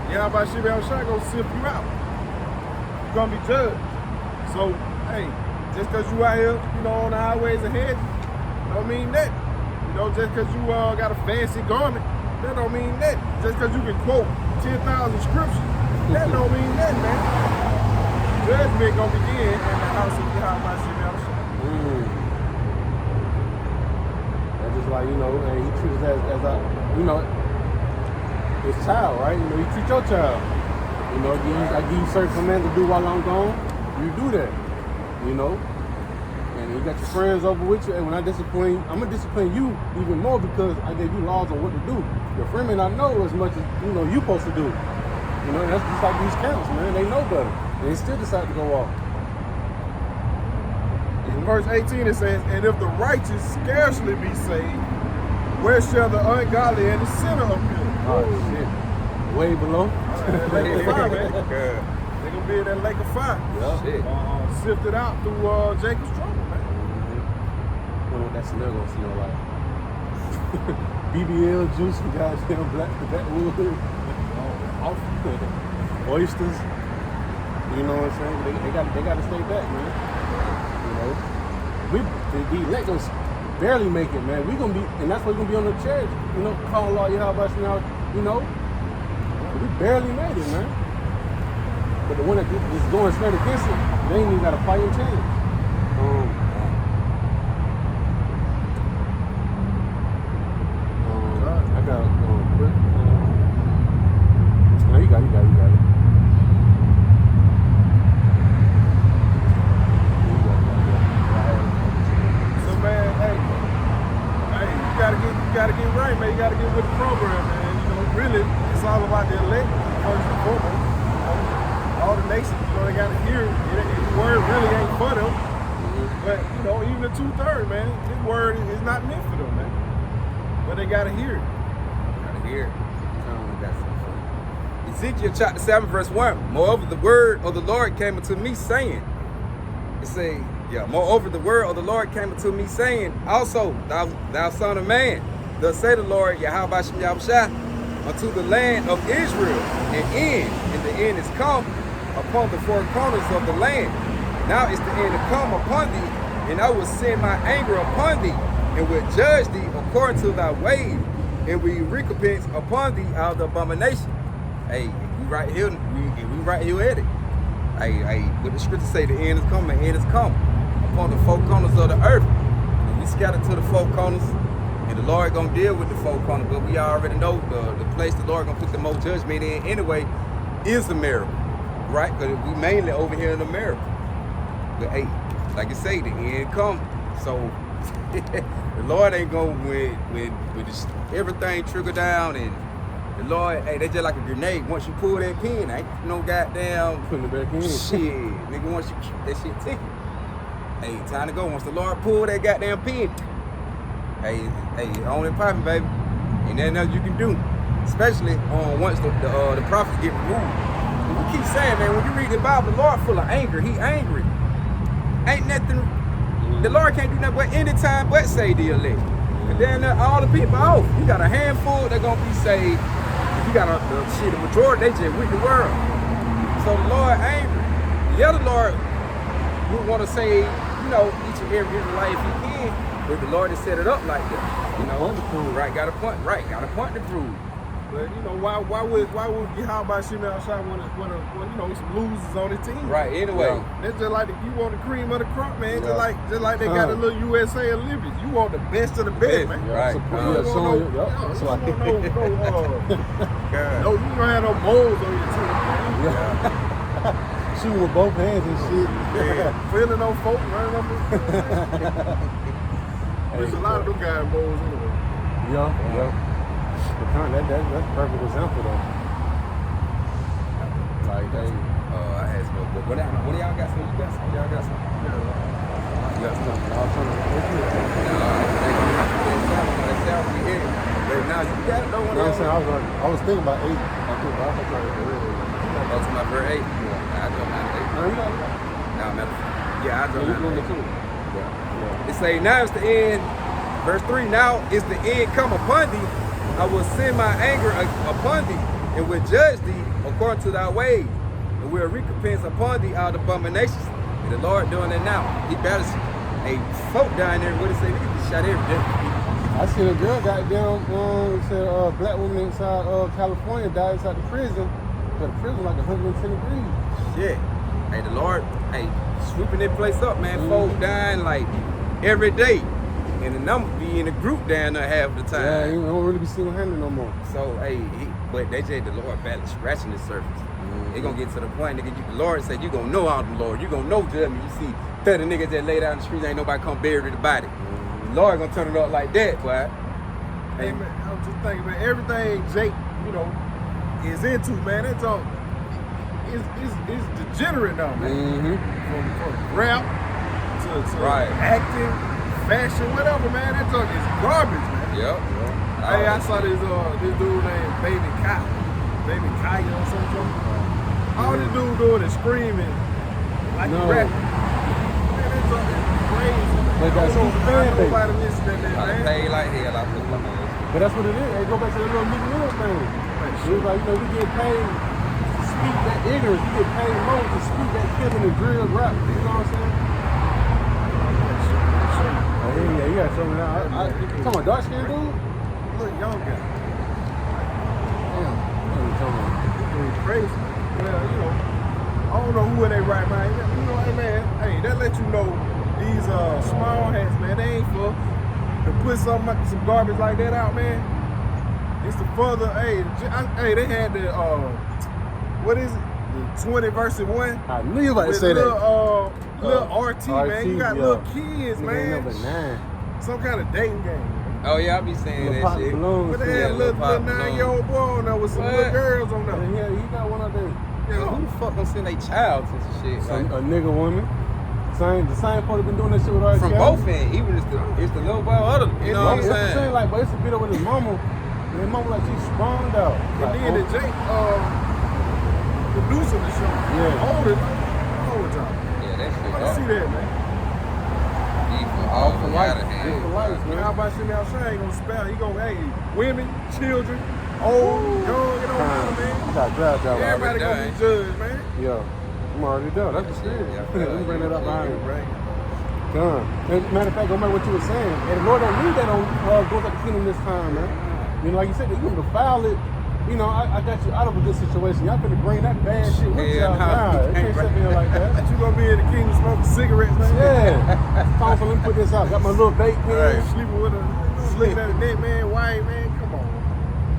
Yahweh Shem Yahushua gonna sift you out. You're gonna be judged. So, hey, just because you out here, you know, on the highways ahead, don't mean that. You know, just because you got a fancy garment, that don't mean that. Just because you can quote 10,000 scriptures, that don't mean that, man. Judgment gonna begin in the house of Yahweh Shem Yahushua. That's just like, you know, and he treats us as a, you know, his child, right? You know, you treat your child. You know, I give you certain commands to do while I'm gone, you do that. You know? And you got your friends over with you, and when I discipline, I'm gonna discipline you even more because I gave you laws on what to do. Your friend may not know as much as you know you're supposed to do. You know, that's just like these camps, man. They know better. And they still decide to go off. In verse 18 it says, and if the righteous scarcely be saved, where shall the ungodly and the sinner appear? Oh shit. Way below. Lake of fire, man. They're gonna be in that lake of fire. Yeah. Shit. Sifted out through Jacob's trouble, man. Wonder what that smell gonna smell like. BBL juice and goddamn blackwood. Oysters. You know what I'm saying? They got to stay back, man. You know, the elect gonna barely make it, man. We gonna be, and that's why we gonna be on the church. You know, call all Yahweh now. You know, we barely made it, man. But the one that is going straight against it, they ain't even got a fighting chance. I got quick. No, you got it. So man, hey, you gotta get right, man. You gotta get with the program, man. You know, really, it's all about the elect first and foremost. All the nations, you know, they gotta hear it. The word really ain't for them. But you know, even the 2/3, man, this word is not meant for them, man. But they gotta hear it. Gotta hear it. Ezekiel chapter 7 verse 1. Moreover, the word of the Lord came unto me saying, moreover, the word of the Lord came unto me saying, also, thou son of man, thus say the Lord, Yahweh Shem Yahushua, unto the land of Israel, and the end is come upon the four corners of the land. Now is the end to come upon thee, and I will send my anger upon thee, and will judge thee according to thy ways, and will recompense upon thee out of the abomination. Hey, we right here at it. Hey, what the scripture say, the end is coming, the end is come upon the four corners of the earth. And we scattered to the four corners, And the Lord gonna deal with the four corners, but we already know the place the Lord gonna put the most judgment in anyway is America, right? Because we mainly over here in America. But hey, like I say, the end come. So the Lord ain't going with this, everything trigger down, and the Lord, hey, they just like a grenade. Once you pull that pin, ain't no goddamn Putting it back in. shit, nigga. Once you keep that shit ticking, hey, time to go. Once the Lord pull that goddamn pin, hey, on and popping, baby. Ain't nothing else you can do, especially once the prophets get removed. And we keep saying, man, when you read the Bible, the Lord full of anger. He angry. Ain't nothing. The Lord can't do nothing but anytime but save the elect. And then all the people off. You got a handful that gonna be saved. You got the majority, they just with the world. So the Lord angry. The other Lord would want to save, each and every Israelite if he can. But the Lord has set it up like that. Right, got a point to prove. But why would Yahweh Shimei Shai want some losers on the team? Right. Anyway, that's just like you want the cream of the crop, man. Yeah. Just like they got a little USA Olympics. You want the best of the best, man. Right. You don't have no moles on your team, man. Yeah. Shooting with both hands and shit. Yeah. Feeling on folk, running up. There's a lot of them guys moles anyway. Yeah. That's a perfect example though. Like they I had some. What do y'all got some? You got some? Y'all got some? you got some Now you got no one I'm else. saying I was thinking about 8. I think about Go to my verse 8. I don't know. I don't know. Yeah. It say now is the end. Verse 3. Now is the end come upon thee. I will send my anger upon thee, and will judge thee according to thy ways, and will recompense upon thee all the abominations. And the Lord doing that now. He better see a folk down there. What it say? They get shot every day. I seen a girl goddamn said a black woman inside California died inside the prison. But the prison like 110 degrees. Shit. Hey, the Lord, sweeping that place up, man. Folk dying like every day. And the number be in the group down there half the time. Yeah, you don't really be single-handed no more. So, but they say the Lord barely scratching the surface. They gonna get to the point, nigga, the Lord said, you gonna know all the Lord. You gonna know judgment. You see 30 niggas that lay down the street, ain't nobody come bury the body. The Lord gonna turn it up like that, boy. Hey, man, I was just thinking, man, everything Jake, is into, man, that's all. It's degenerate now, man. From rap to acting. Fashion, whatever, man. That junk is garbage, man. Yep. Hey, I saw this dude named Baby Kaya or something. All this dude doing is screaming like he rapping. Man, that junk is crazy. But that's nobody listening to that, man. Pay like hell, I put my hands. But that's what it is. Hey, go back to the little Meek Mill thing. It's like, we get paid to speak that ignorance. We get paid more to speak that killing and drill rap. You know what I'm saying? Yeah, you gotta show me that. Come on, dark skinned dude? Look, young guy. Damn. What are you talking about? It's crazy. Well, I don't know who in their right mind. Hey, man, that let you know these small hats, man, they ain't for to put some garbage like that out, man. It's the further, they had the, what is it? The 20 versus 1. I knew you about to say that. Little RT, man. You got little kids, man. Number 9. Some kind of dating game. Oh, yeah, I be saying that shit. But they had a little 9-year-old boy on there with some little girls on there. Yeah, he got one out there. Who the fuck gonna send their child to some shit? A nigga woman. The same part been doing that shit with R. From both ends, even it's the little boy or other. You know what I'm saying? Like, but it's a video with his mama. And his mama like she spawned out. And then the Jake producing the show. Yeah. Hold time. Yeah, that shit. I see that, man. All for life. How about Shimei Shai ain't gonna spell? He gonna, women, children, old, young, it don't matter, man. You got draft out. Everybody gonna be judged, man. Yeah. I'm already done. That's the spirit. Let me bring that up behind you. Right. Done. Matter of fact, go back to what you were saying. And the Lord don't need that on Goes Like the Kingdom this time, man. Like you said, you can defile it. I got you out of a good situation. Y'all finna bring that bad shit with y'all. Nah, it can't sit there like that. You gonna be in the kingdom smoking cigarettes, man? Yeah. Let me put this out. Got my little vape pen. Sleeping with a looking at the net, man, white, man, come on.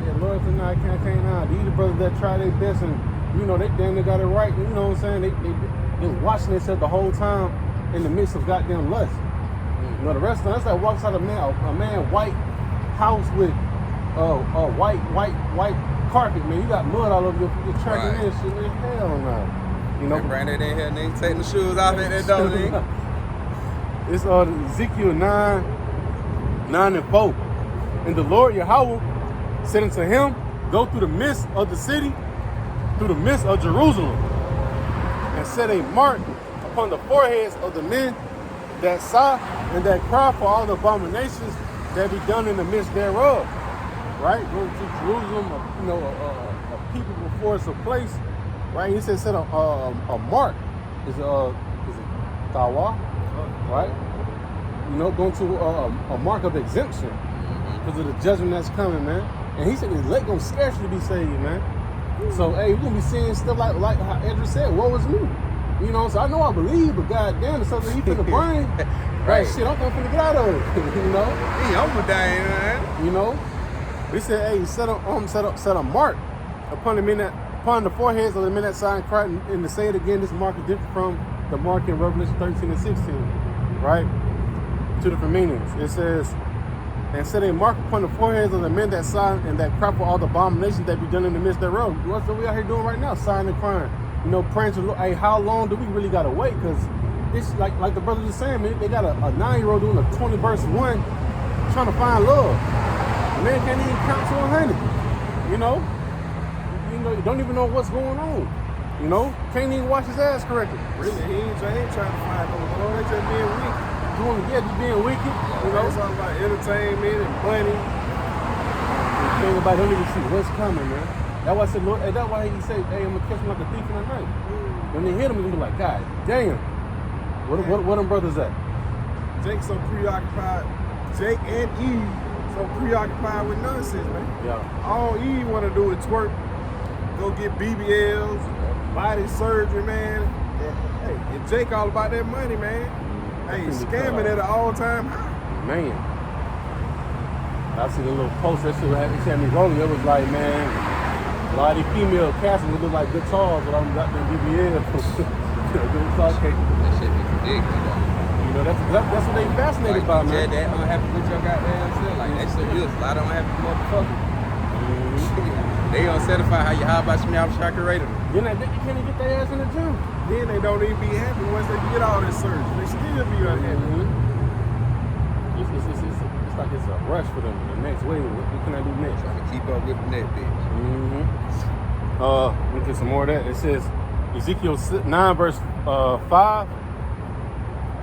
Yeah, Lord tonight, can't now. These are the brothers that try their best and, you know, they damn near got it right. You know what I'm saying? They watching themselves the whole time in the midst of goddamn lust. You know, the rest of them, that's like walks out a man white house with white carpet, man. You got mud all over your tracking in shit, man. Hell no. You know, bring that in here, nigga. Take the shoes off at that door, nigga. It's Ezekiel 9 and 4. And the Lord Yahweh said unto him, go through the midst of the city, through the midst of Jerusalem, and set a mark upon the foreheads of the men that sigh and that cry for all the abominations that be done in the midst thereof. Right? Go to Jerusalem, you know, a people before it's a place. Right? He said set a mark. Is it Tawa? Right? You know, going to a mark of exemption because of the judgment that's coming, man. And he said the elect gonna scarcely be saved, man. So hey, we're gonna be seeing stuff like how Edris said, woe is me. You know, so I know I believe, but goddamn, it's something he finna bring. Right. Shit, I'm finna get out of it. You know? He over there, man. You know? He said, hey, set a mark upon the foreheads of the men that sigh and cry, and to say it again, this mark is different from the mark in Revelation 13 and 16. Right? Two different meanings. It says, and set a mark upon the foreheads of the men that sigh and that cry for all the abominations that be done in the midst thereof. What's what we out here doing right now? Sighing and crying. You know, praying to the Lord. Hey, how long do we really gotta wait? Because it's like the brothers were saying, man, they got a 9-year-old doing a 20 verse 1 trying to find love. The man can't even count to 100. You know, you don't even know what's going on. You know, can't even wash his ass correctly. Really, he ain't trying to find no love. They just being weak. Just being wicked. You know, it's all about entertainment and money. Everybody don't even see what's coming, man. That's why I said, Lord, that's why he said, hey, I'm gonna catch him like a thief in the night. When they hit him, he's gonna be like, God damn. What them brothers at? Jake so preoccupied. Jake and Eve so preoccupied with nonsense, man. Yeah. All Eve wanna do is twerk, go get BBLs, body surgery, man. Hey, and Jake all about that money, man. Hey, scamming at an all-time high. Man. I see the little post that shit had me rolling. It was like, man, a lot of these female castles look like guitars, but I'm got them BBL. That shit be ridiculous. You know, that's what they fascinated by, man. Yeah, that unhappy with your goddamn self. Like, that shit is a lot of unhappy motherfuckers. They unsatisfied how about you now shocking Then they can't even get their ass in the gym. Then they don't even be happy once they get all this surgery. They still be unhappy. It's like it's a rush for them. The next wave, what can I do next? Trying to keep up with that bitch. Let me get some more of that. It says, Ezekiel 9 verse 5.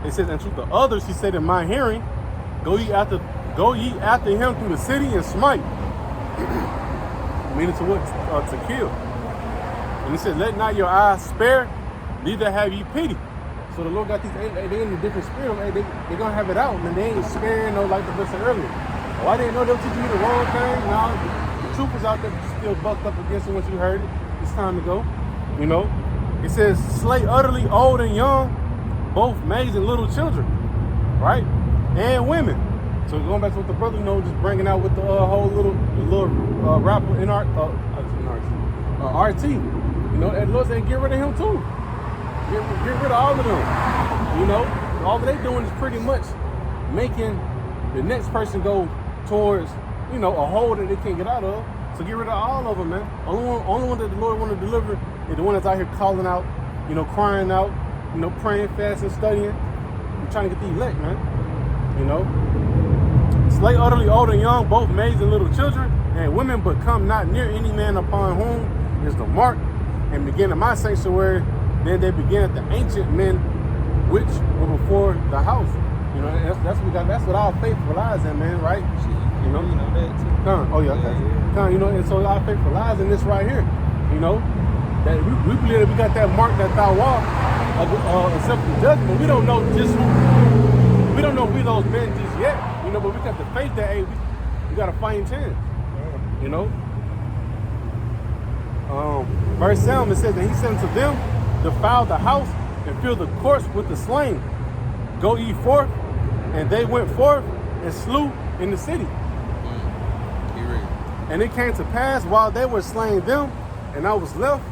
It says, and to the others he said in my hearing, go ye after him through the city and smite. Meaning to what? To kill. And it says, let not your eyes spare, neither have ye pity. So the Lord got these, they in a different spirit, man. They gonna have it out, man. They ain't sparing, no, like the verse said earlier. Oh, I didn't know they were teaching me the wrong thing. Now the truth is out there, but you still bucked up against it once you heard it. It's time to go. You know? It says, slay utterly old and young, both maids and little children, right? And women. So going back to what the brother, you know, just bringing out with the whole little rapper RT. You know, and Lord said, get rid of him too. Get rid of all of them. You know, all they doing is pretty much making the next person go towards, you know, a hole that they can't get out of. So get rid of all of them, man. Only one that the Lord want to deliver is the one that's out here calling out, you know, crying out, you know, praying, fasting, studying. I'm trying to get the elect, man. You know, slay utterly old and young, both maids and little children, and women, but come not near any man upon whom is the mark, and begin in my sanctuary. Then they begin at the ancient men which were before the house. You know, that's what we got. That's what our faith relies in, man. Right? You know that too. Oh yeah, okay. You know, and so our faith relies in this right here. You know, that we believe that we got that mark, that thou wall, accepting judgment. We don't know just who. We don't know if we those men just yet. You know, but we got the faith that hey, we got a fighting chance. You know. Verse 7 it says, and he said unto them, defile the house and fill the courts with the slain. Go ye forth, and they went forth and slew in the city. And it came to pass while they were slaying them, and I was left,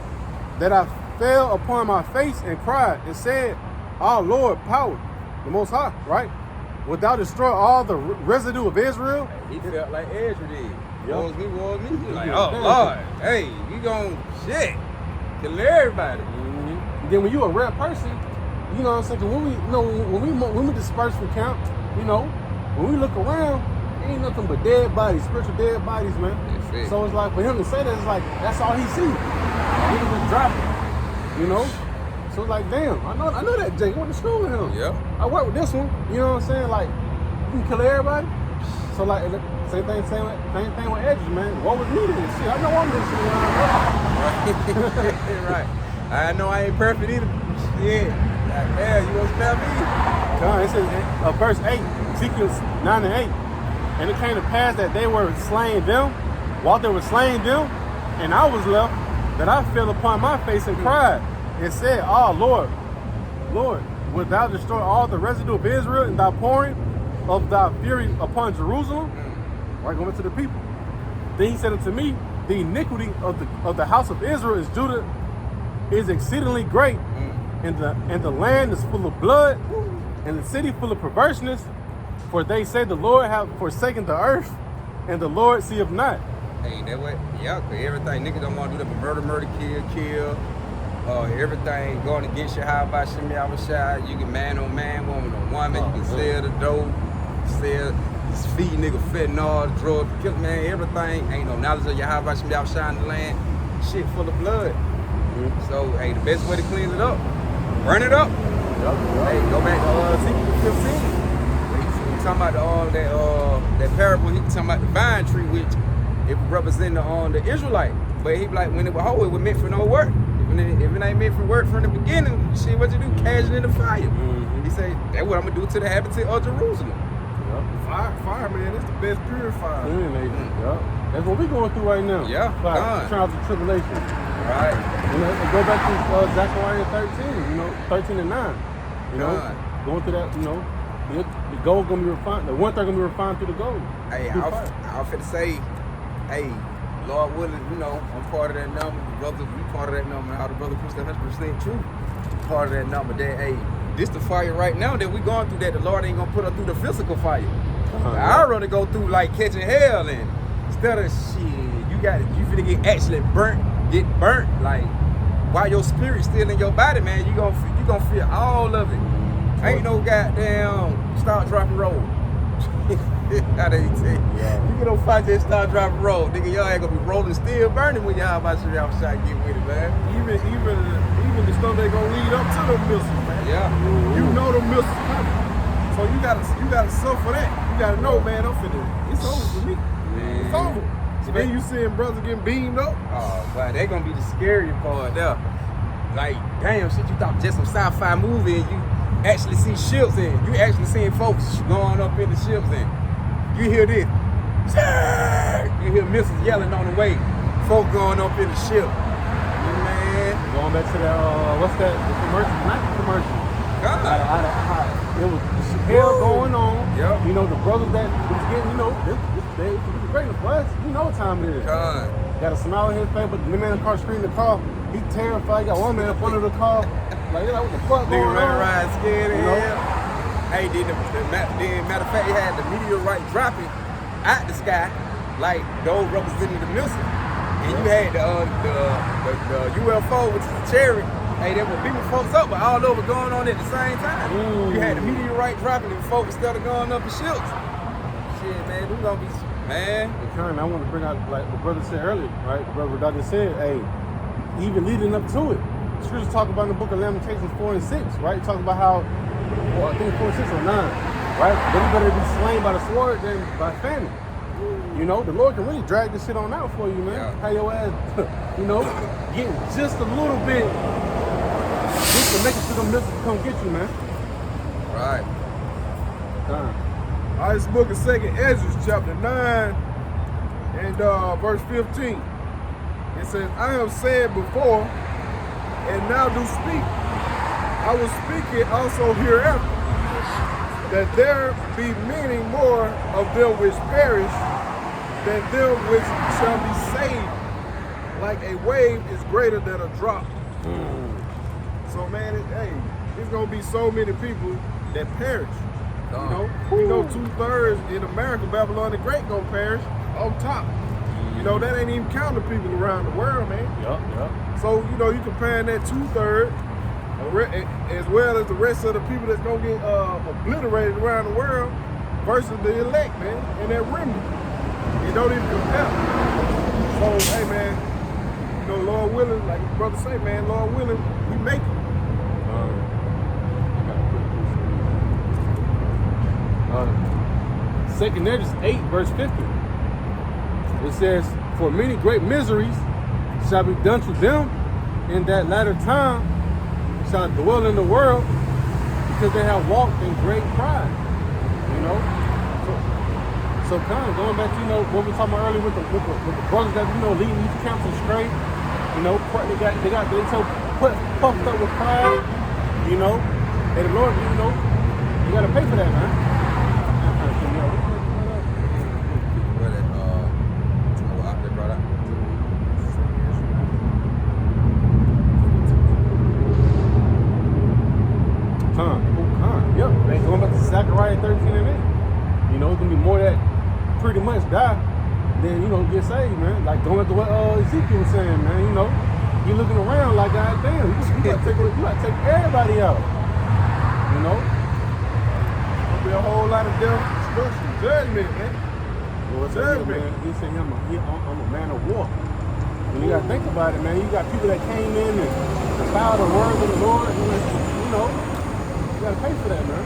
that I fell upon my face and cried and said, Our Lord, power, the Most High, right? Wilt thou destroy all the residue of Israel? He felt like Ezra did. Yep. Was me. He was like, oh, Lord, hey, you gon' shit. Kill everybody. Mm-hmm. Then when you a rare person, you know what I'm saying? 'Cause when we disperse from camp, you know, when we look around, ain't nothing but dead bodies, spiritual dead bodies, man. That's it. So it's like for him to say that, it's like that's all he sees. Niggas was dropping, you know. So it's like, damn, I know that Jake. I went to school with him. Yeah. I work with this one. You know what I'm saying? Like, you can kill everybody. So like, same thing with edges, man. What was needed? Shit, I know I'm this shit. Right. I know I ain't perfect either. Yeah. Like, man, you gonna spell me? Come on, it says verse 8, Ezekiel 9 and 8. And it came to pass that they were slaying them, while they were slaying them, and I was left, that I fell upon my face and cried, and said, Oh Lord, wilt thou destroy all the residue of Israel in thy pouring of thy fury upon Jerusalem? Right, going to the people. Then he said unto me, the iniquity of the house of Israel is Judah is exceedingly great, and the land is full of blood, and the city full of perverseness. For they say the Lord have forsaken the earth, and the Lord seeth not. Hey, that way, yeah, 'cause everything niggas don't want to do that, but murder, kill. Everything going against your how about Shimmy Shot. You can man on man, woman on woman. You can sell the dope, feed nigga fentanyl, drug, kill man, everything. Ain't no knowledge of your how about Shimmy Shot in the land. Shit full of blood. So, hey, the best way to clean it up, burn it up. Hey, go back to Ezekiel 15. He talking about that parable. He talking about the vine tree, which it represents the Israelite. But he be like, when it was whole, it was meant for no work. If it ain't meant for work from the beginning, shit, what you do? Cast it in the fire. He say, that's what I'm gonna do to the inhabitant of Jerusalem. Fire, man, it's the best purifier. That's what we're going through right now. Yeah, trials and tribulations. Right. And go back to Zechariah 13, 13 and 9. Going through that, the gold gonna be refined. The one thing gonna be refined through the gold. Hey, I was finna say, hey, Lord willing, I'm part of that number. The brothers, we part of that number. How the brother puts that 100% true. Part of that number. That, hey, this the fire right now that we going through. That the Lord ain't gonna put us through the physical fire. I'd rather go through like catching hell, and instead of shit, you finna get burnt. Like while your spirit's still in your body, man, you gonna feel all of it. Ain't no goddamn start, drop, and roll. How they say? You get on fire, just start, drop, and roll. Nigga, y'all ain't gonna be rolling, still burning when y'all about to outside get with it, man. Even the stuff they gonna lead up to the missiles, man. Yeah. You know the missiles coming. So you gotta suffer that. You gotta know, man, it's over for me. Man. It's over. So then you seeing brothers getting beamed up. Oh, but they gonna be the scary part there. Like, damn, shit, you thought just some sci-fi movie and you actually see ships and you actually seeing folks going up in the ships and you hear this. You hear missiles yelling on the way. Folk going up in the ship. Man. Going back to that, what's that? The commercial? Not the commercial. God. It was hell going on. Yep. The brothers that was getting, they was pregnant for us. You know what time it is. God. Got a smile on his face, but the man in the car screaming the car. He terrified. Got one man in front of the car. Like, what the fuck going on? Nigga running around scared of hell. Hey, matter of fact, he had the meteorite dropping out the sky, like those representing the missile. And you had the UFO, which is the chariot. Hey, they were beating folks up, but all over going on at the same time. You had the meteorite dropping and folks started going up in ships. Shit, man, we gonna be, man. I want to bring out, like the brother said earlier, right? Brother Dr. said, hey, even leading up to it, scriptures talk about in the book of Lamentations 4 and 6, right? Talk about how, I think 4 and 6 or 9, right? But you better be slain by the sword than by famine. The Lord can really drag this shit on out for you, man. Yeah. How your ass, getting just a little bit, just to make it to them missiles come get you, man. Right. All right, this book of 2nd Ezra, chapter 9, and verse 15. It says, I have said before, and now do speak. I will speak it also hereafter, that there be many more of them which perish than them which shall be saved. Like a wave is greater than a drop. So man, it's gonna be so many people that perish. You know, 2/3 in America, Babylon the Great gonna perish on top. You know, that ain't even counting the people around the world, man. Yup. So, you know, you comparing that 2/3 as well as the rest of the people that's gonna get obliterated around the world versus the elect, man, and that remnant. It don't even compare. So, hey, man, you know, Lord willing, like your brother say, man, Lord willing, we make it. Second Edges 8, verse 50. It says, "For many great miseries shall be done to them in that latter time, shall dwell in the world, because they have walked in great pride." You know? So kind of going back to, you know, what we were talking about earlier with the brothers that, you know, leading these camps astray. You know, they so puffed up with pride, you know. And the Lord, you know, you gotta pay for that, man. Yep, going back to Zechariah 13 and 8. You know, it's gonna be more that pretty much die than, you know, get saved, man. Like going back to what Ezekiel was saying, man. You know, you looking around like, God damn, you gotta take everybody out. You know, There'll be a whole lot of death, destruction, judgment, man. Judgment. He said, I'm a man of war. And you gotta think about it, man. You got people that came in and defiled the word of the Lord. You know, you gotta pay for that, man.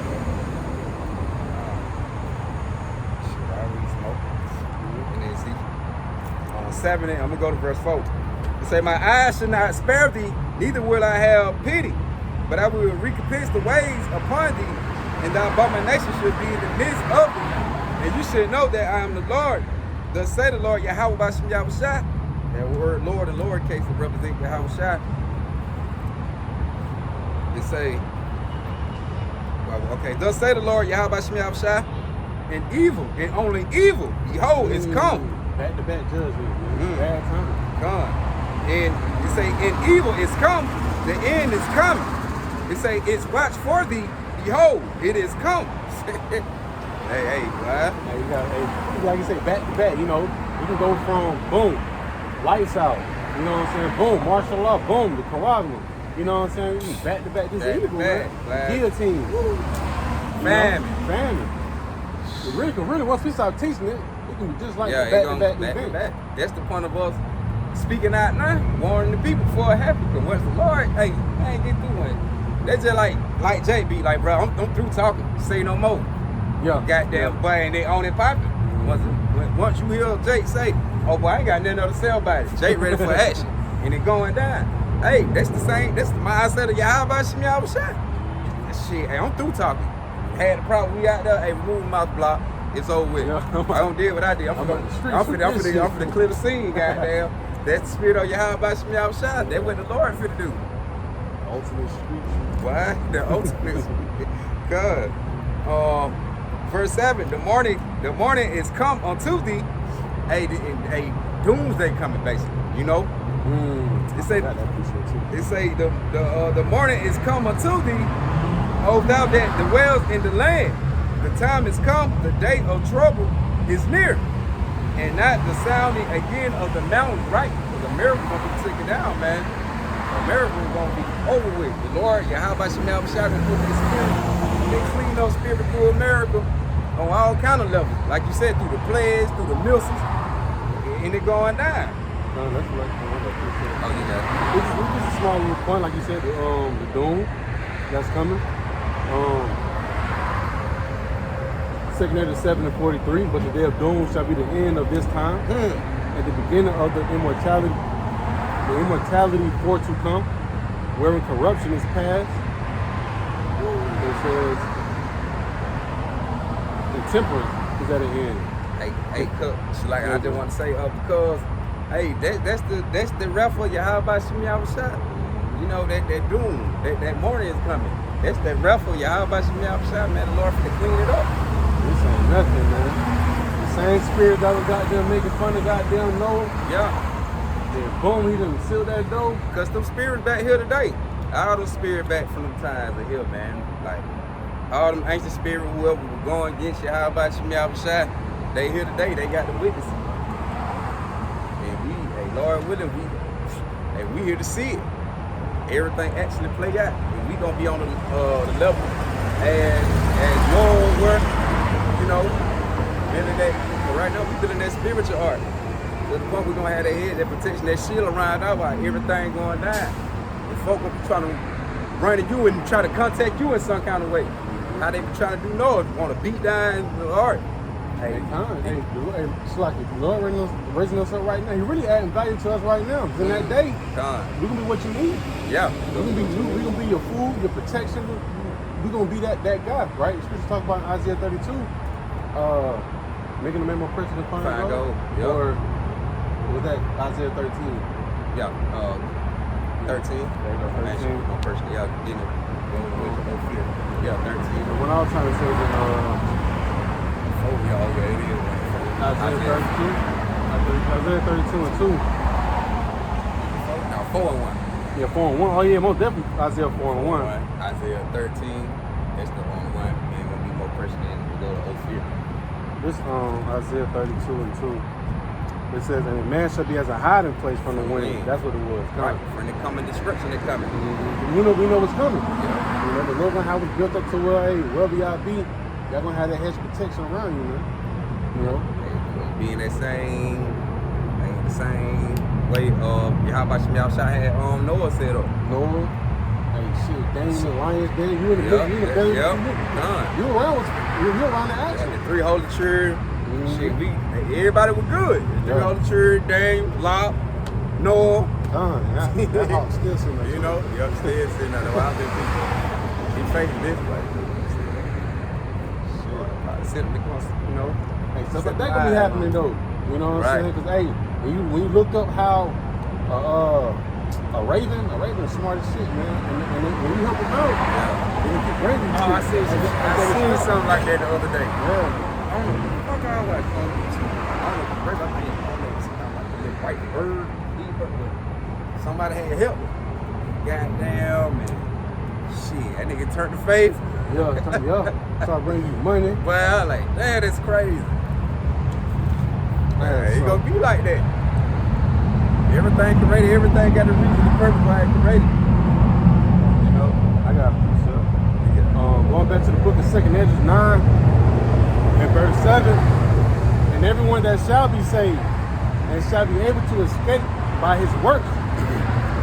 I already smoked. And then see, 7, I'm gonna go to verse 4. It say, "My eyes shall not spare thee, neither will I have pity, but I will recompense the ways upon thee, and thy abomination should be in the midst of thee. And you should know that I am the Lord. Thus say the Lord, Yahweh Bashem Yahushua." That word Lord and lowercase will represent Yahushua. It say, okay, thus say the Lord, Yahweh Bashem Yahushua, and evil, and only evil, behold, is come. Back-to-back judgment, man. Bad time. Gone. And it say, and evil is come, the end is coming. It say, it's watch for thee, behold, it is come. hey, what? Hey, you got, like you say, back-to-back, you know, you can go from, boom, lights out, you know what I'm saying, boom, martial law, boom, the Quran, you know what I'm saying, you back-to-back, this is evil, man. Guillotine. Famine. Really, once we start teaching it, it can be just like back to back. That's the point of us speaking out now, warning the people before it happens. Because once the Lord, hey, I ain't get through it. That's just like JB, like, bro, I'm through talking. Say no more. Yeah. Goddamn boy, and they on it popping. Once you hear Jake say, "Oh boy, I ain't got nothing else to say about it," Jake ready for action, and it going down. Hey, that's the same. That's my I said to Yahweh Shem Yahushua. Shit, hey, I'm through talking. Had the problem, we out there, hey, remove mouth block. It's over with. Yeah. I don't deal with what I did. I'm finna clear the scene, goddamn. That's the spirit of Yahweh Shem Yahushua. That's what the Lord finna do. Ultimate street. Why? The ultimate. God. Verse 7. The morning is come unto thee. A doomsday coming, basically. You know. It say the morning is come unto thee. O thou that dwells in the land, the time is come, the day of trouble is near, and not the sounding again of the mountain right. Because America gonna be taken down, man. America is gonna be over with. The Lord, Yahweh Shem Yahushua, gonna put His spirit, they clean those spirit through America on all kind of levels. Like you said, through the plagues, through the missiles, and it going down. No, that's right. Oh, you got it. It's just a small little point, like you said, the doom that's coming. 2 Edges 7:43, but the day of doom shall be the end of this time, at the beginning of the immortality for to come, wherein corruption is past. It says intemperance is at an end. Hey, Cook. Like I just want to say, because hey, that's the wrath of Yahweh Shem Yahushua. You know that doom, that morning is coming. That's that wrath of Yahweh Shem Yahushua, man. The Lord finna clean it up. This ain't nothing, man. This Same spirit that was goddamn making fun of goddamn Noah. Yeah. Then boom, he done sealed that door. Because them spirits back here today. All them spirits back from them times are here, man. Like, all them ancient spirits, whoever was going against you, how about you, Shy? They here today, they got the witnesses. And we, hey, Lord willing, we here to see it. Everything actually play out. And we gonna be on the level as yours were, you know, in the day. But right now, we feeling that spiritual art. To the point we're gonna have that head, that protection, that shield around our while everything going down. And folk will be trying to run to you and try to contact you in some kind of way. How they be trying to do Noah, want to beat down the art. Hey, it's like the Lord raising us up right now. He really adding value to us right now. Because in that day, we're gonna be what you need. Yeah. We're gonna be your food, your protection. We're gonna be that guy, right? The scripture talk about Isaiah 32, making a man more precious than fine gold. Yep. Or was that Isaiah 13? Yeah, 13. There you go, 13. One person, yeah, didn't go fear. Yeah, 13. When I was trying to say that, yeah, it is. Isaiah 32. Isaiah 32 and 2. Now 4 and 1. Yeah, 4 and 1. Oh yeah, most definitely Isaiah 4 and 1. Isaiah 13. That's the only one. Man, gonna be more person than we go to fear. This Isaiah 32 and 2. It says, and a man shall be as a hiding place from the wind. That's what it was. Right. From the coming destruction, they coming. Mm-hmm. We know what's coming. Yeah. You know, the Lord gonna have us built up to where, hey, wherever y'all be, y'all gonna have that hedge protection around you, man. You know? Be in that same way how about y'all shot had Noah set up. Noah. Hey shit, Daniel, the lions, Daniel, you in the belly. You around the action. Yeah, the 3 holy church. Shit, everybody was good. The 3 holy church, Daniel, Lot, Noah. That hawk still sitting there. You know, still sitting there. I've been he facing this way. Sitting because, you know. Hey, stuff like that gonna be happening though. You know what I'm saying? Because hey, when you look up how a raven is smart as shit, man. And when you help them out, they keep bringing shit. I seen something like that the other day. Yeah. I don't know what the fuck I was on YouTube. I don't know, first I think something like a little white bird, but somebody had help me. Goddamn, man. Shit, that nigga turned to faith. Yeah. Start bringing you money. Well, like, that is crazy. Man, it gonna be like that. Everything created, everything got a reason, the purpose why it created. You know? I got a piece up. Going back to the book of 2nd Edges 9 and verse 7. And everyone that shall be saved and shall be able to escape by his works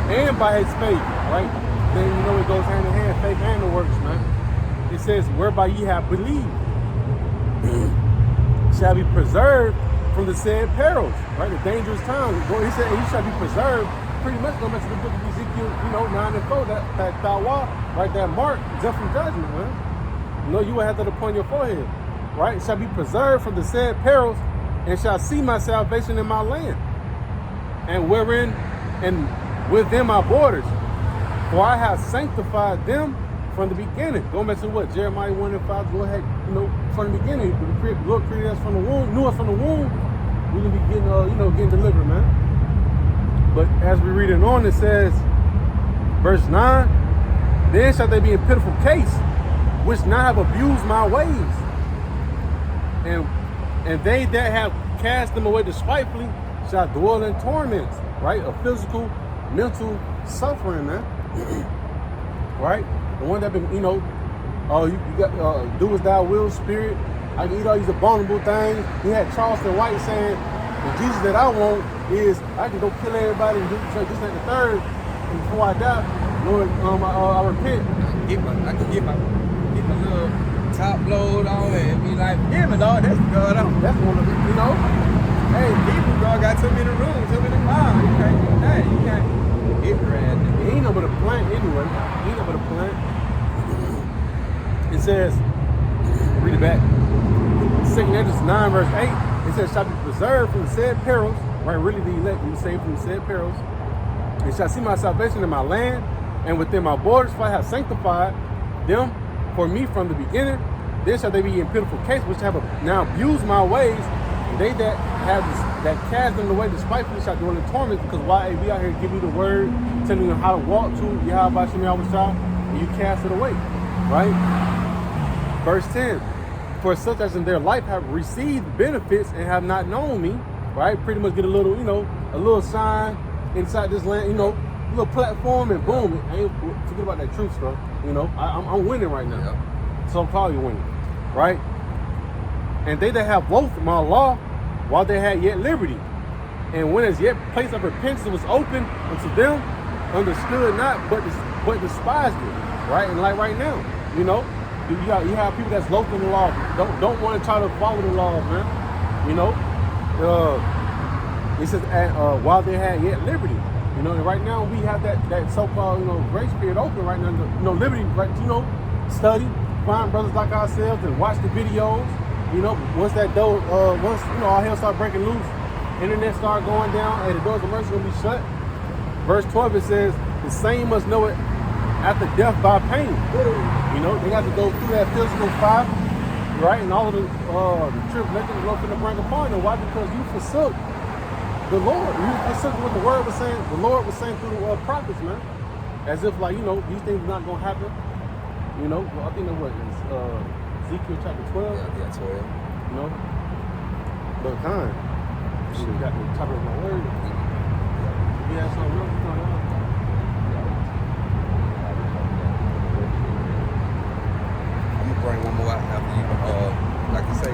and by his faith, right? Then you know it goes hand in hand, faith and the works, man. It says, whereby ye have believed, shall be preserved from the said perils, right? The dangerous times. He said, he shall be preserved. Pretty much going back to the book of Ezekiel, 9 and 4, that tawah, right? That mark, just from judgment, man. You know, you will have that upon your forehead, right? Shall be preserved from the said perils, and shall see my salvation in my land, and wherein and within my borders. For I have sanctified them from the beginning. Going back to what? Jeremiah 1 and 5. Go ahead, from the beginning. The Lord created us from the womb, knew us from the womb. We're going to be getting, getting delivered, man. But as we read it on, it says, verse 9, then shall they be in pitiful case, which now have abused my ways. And they that have cast them away despitefully shall dwell in torments, right? A physical, mental suffering, man. Right? The one that been, you got do as thou will, spirit. I can eat all these abominable things. He had Charleston White saying, the Jesus that I want is I can go kill everybody and do this, that, and the third. And before I die, Lord, I repent. I can get my little top load on and be like, yeah, my Lord, that's God on. That's one of the, Hey, people, God got took me in the room, took me in the mind. You can't do that. You can't get grand. He ain't no but a plant anyway. He ain't no but a plant. It says, read it back. 2nd Edges 9 verse 8. It says, shall be preserved from the said perils. Right, really the elect will be saved from the said perils. And shall see my salvation in my land and within my borders, for I have sanctified them for me from the beginning. Then shall they be in pitiful case, which have now abused my ways And they that have this, that cast them away despitefully shall dwell in torment, because why we out here give you the word, telling you how to walk to Yahweh Shem Yahweh Shah, and you cast it away, right? Verse 10, for such as in their life have received benefits and have not known me, right? Pretty much get a little, a little sign inside this land, a little platform, and boom, I ain't forget about that truth stuff, I'm winning right now. Yeah. So I'm probably winning, right? And they that have loathed my law while they had yet liberty, and when as yet place of repentance was open unto them, understood not, but despised it, right? And like right now, you have people that's loathed in the law, don't want to try to follow the law, man. It says while they had yet liberty, and right now we have that so-called grace period open right now, liberty, right? Study, find brothers like ourselves and watch the videos. Once that door, once all hell start breaking loose, internet start going down, and the doors of mercy will be shut. Verse 12 it says, the same must know it after death by pain. They got to go through that physical fire, right? And all of the tribulation is going to bring upon them. Why? Because you forsook the Lord. You forsook what the word was saying. The Lord was saying through the prophets, man. As if these things are not going to happen. Well, I think that is Ezekiel chapter 12. Yeah, 12. But kind. You got the top of my word. Yeah, so real going on. I'm gonna bring one more out after you. Like you say,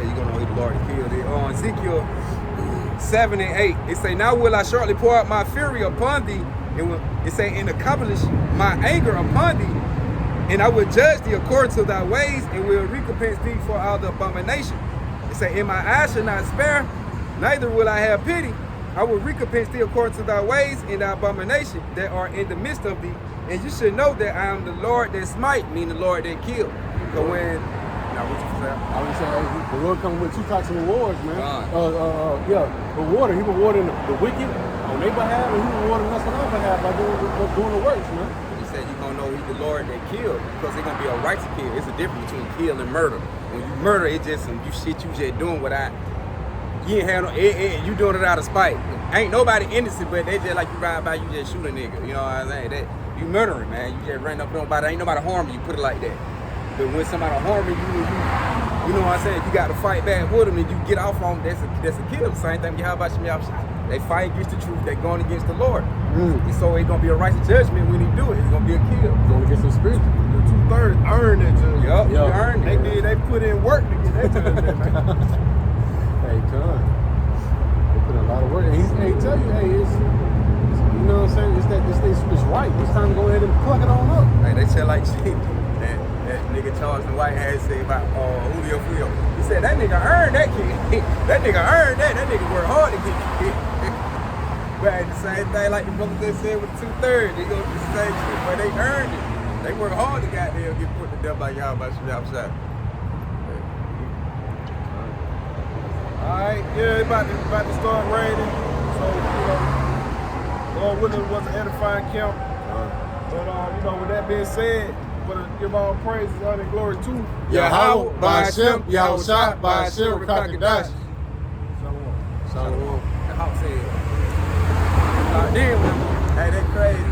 you're gonna know the Lord killed it. On Ezekiel 7 and 8, it say, now will I shortly pour out my fury upon thee. It say, and accomplish my anger upon thee. And I will judge thee according to thy ways, and will recompense thee for all the abomination. It say, and my eyes shall not spare, neither will I have pity. I will recompense thee according to thy ways and thy abomination that are in the midst of thee. And you should know that I am the Lord that smite, meaning the Lord that kill. So when, now what you say? I would say the Lord comes with two types of rewards, man. Rewarding. He rewarding the wicked on their behalf, and he rewarding us on our behalf by doing the works, man. Said you're gonna know he's the Lord that killed, because it's gonna be a righteous kill. It's a difference between kill and murder. When you murder, it's just some shit you just doing without, you ain't have you doing it out of spite. Ain't nobody innocent, but they just like you ride by, you just shoot a nigga. You know what I'm saying? That you murdering, man. You just ran up on nobody. Ain't nobody harming you. Put it like that. But when somebody harming you know what I'm saying? You got to fight back with them, and you get off on them. That's a kill. Same thing. How about you? They fight against the truth. They're going against the Lord. And so it's gonna be a righteous judgment when he do it. It's gonna be a kill. Going against the spirit. The 2/3 earned that judgment. Yup, you earned it. They put in work to get that judgment, man. Hey, John. They put in a lot of work. And he's tell you, it's you know what I'm saying? It's right. It's time to go ahead and plug it on up. Hey, they tell like shit. That nigga Charleston White had to say about Julio. He said that nigga earned that kid. That nigga earned that. That nigga worked hard to get kid. But the same thing like the brother that said with the 2/3, they go do the same shit, but they earned it. They work hard to goddamn get put to death by y'all by y'all shot. Alright, yeah, about to start raining. So, Lord willing, was an edifying camp. But with that being said, I want to give all praises, honor, and glory to Yahweh, by Hashem, Yahweh Shah, by Hashem, Rakakadash. Shalom. Shalom. The hawk said, then, hey, that crazy.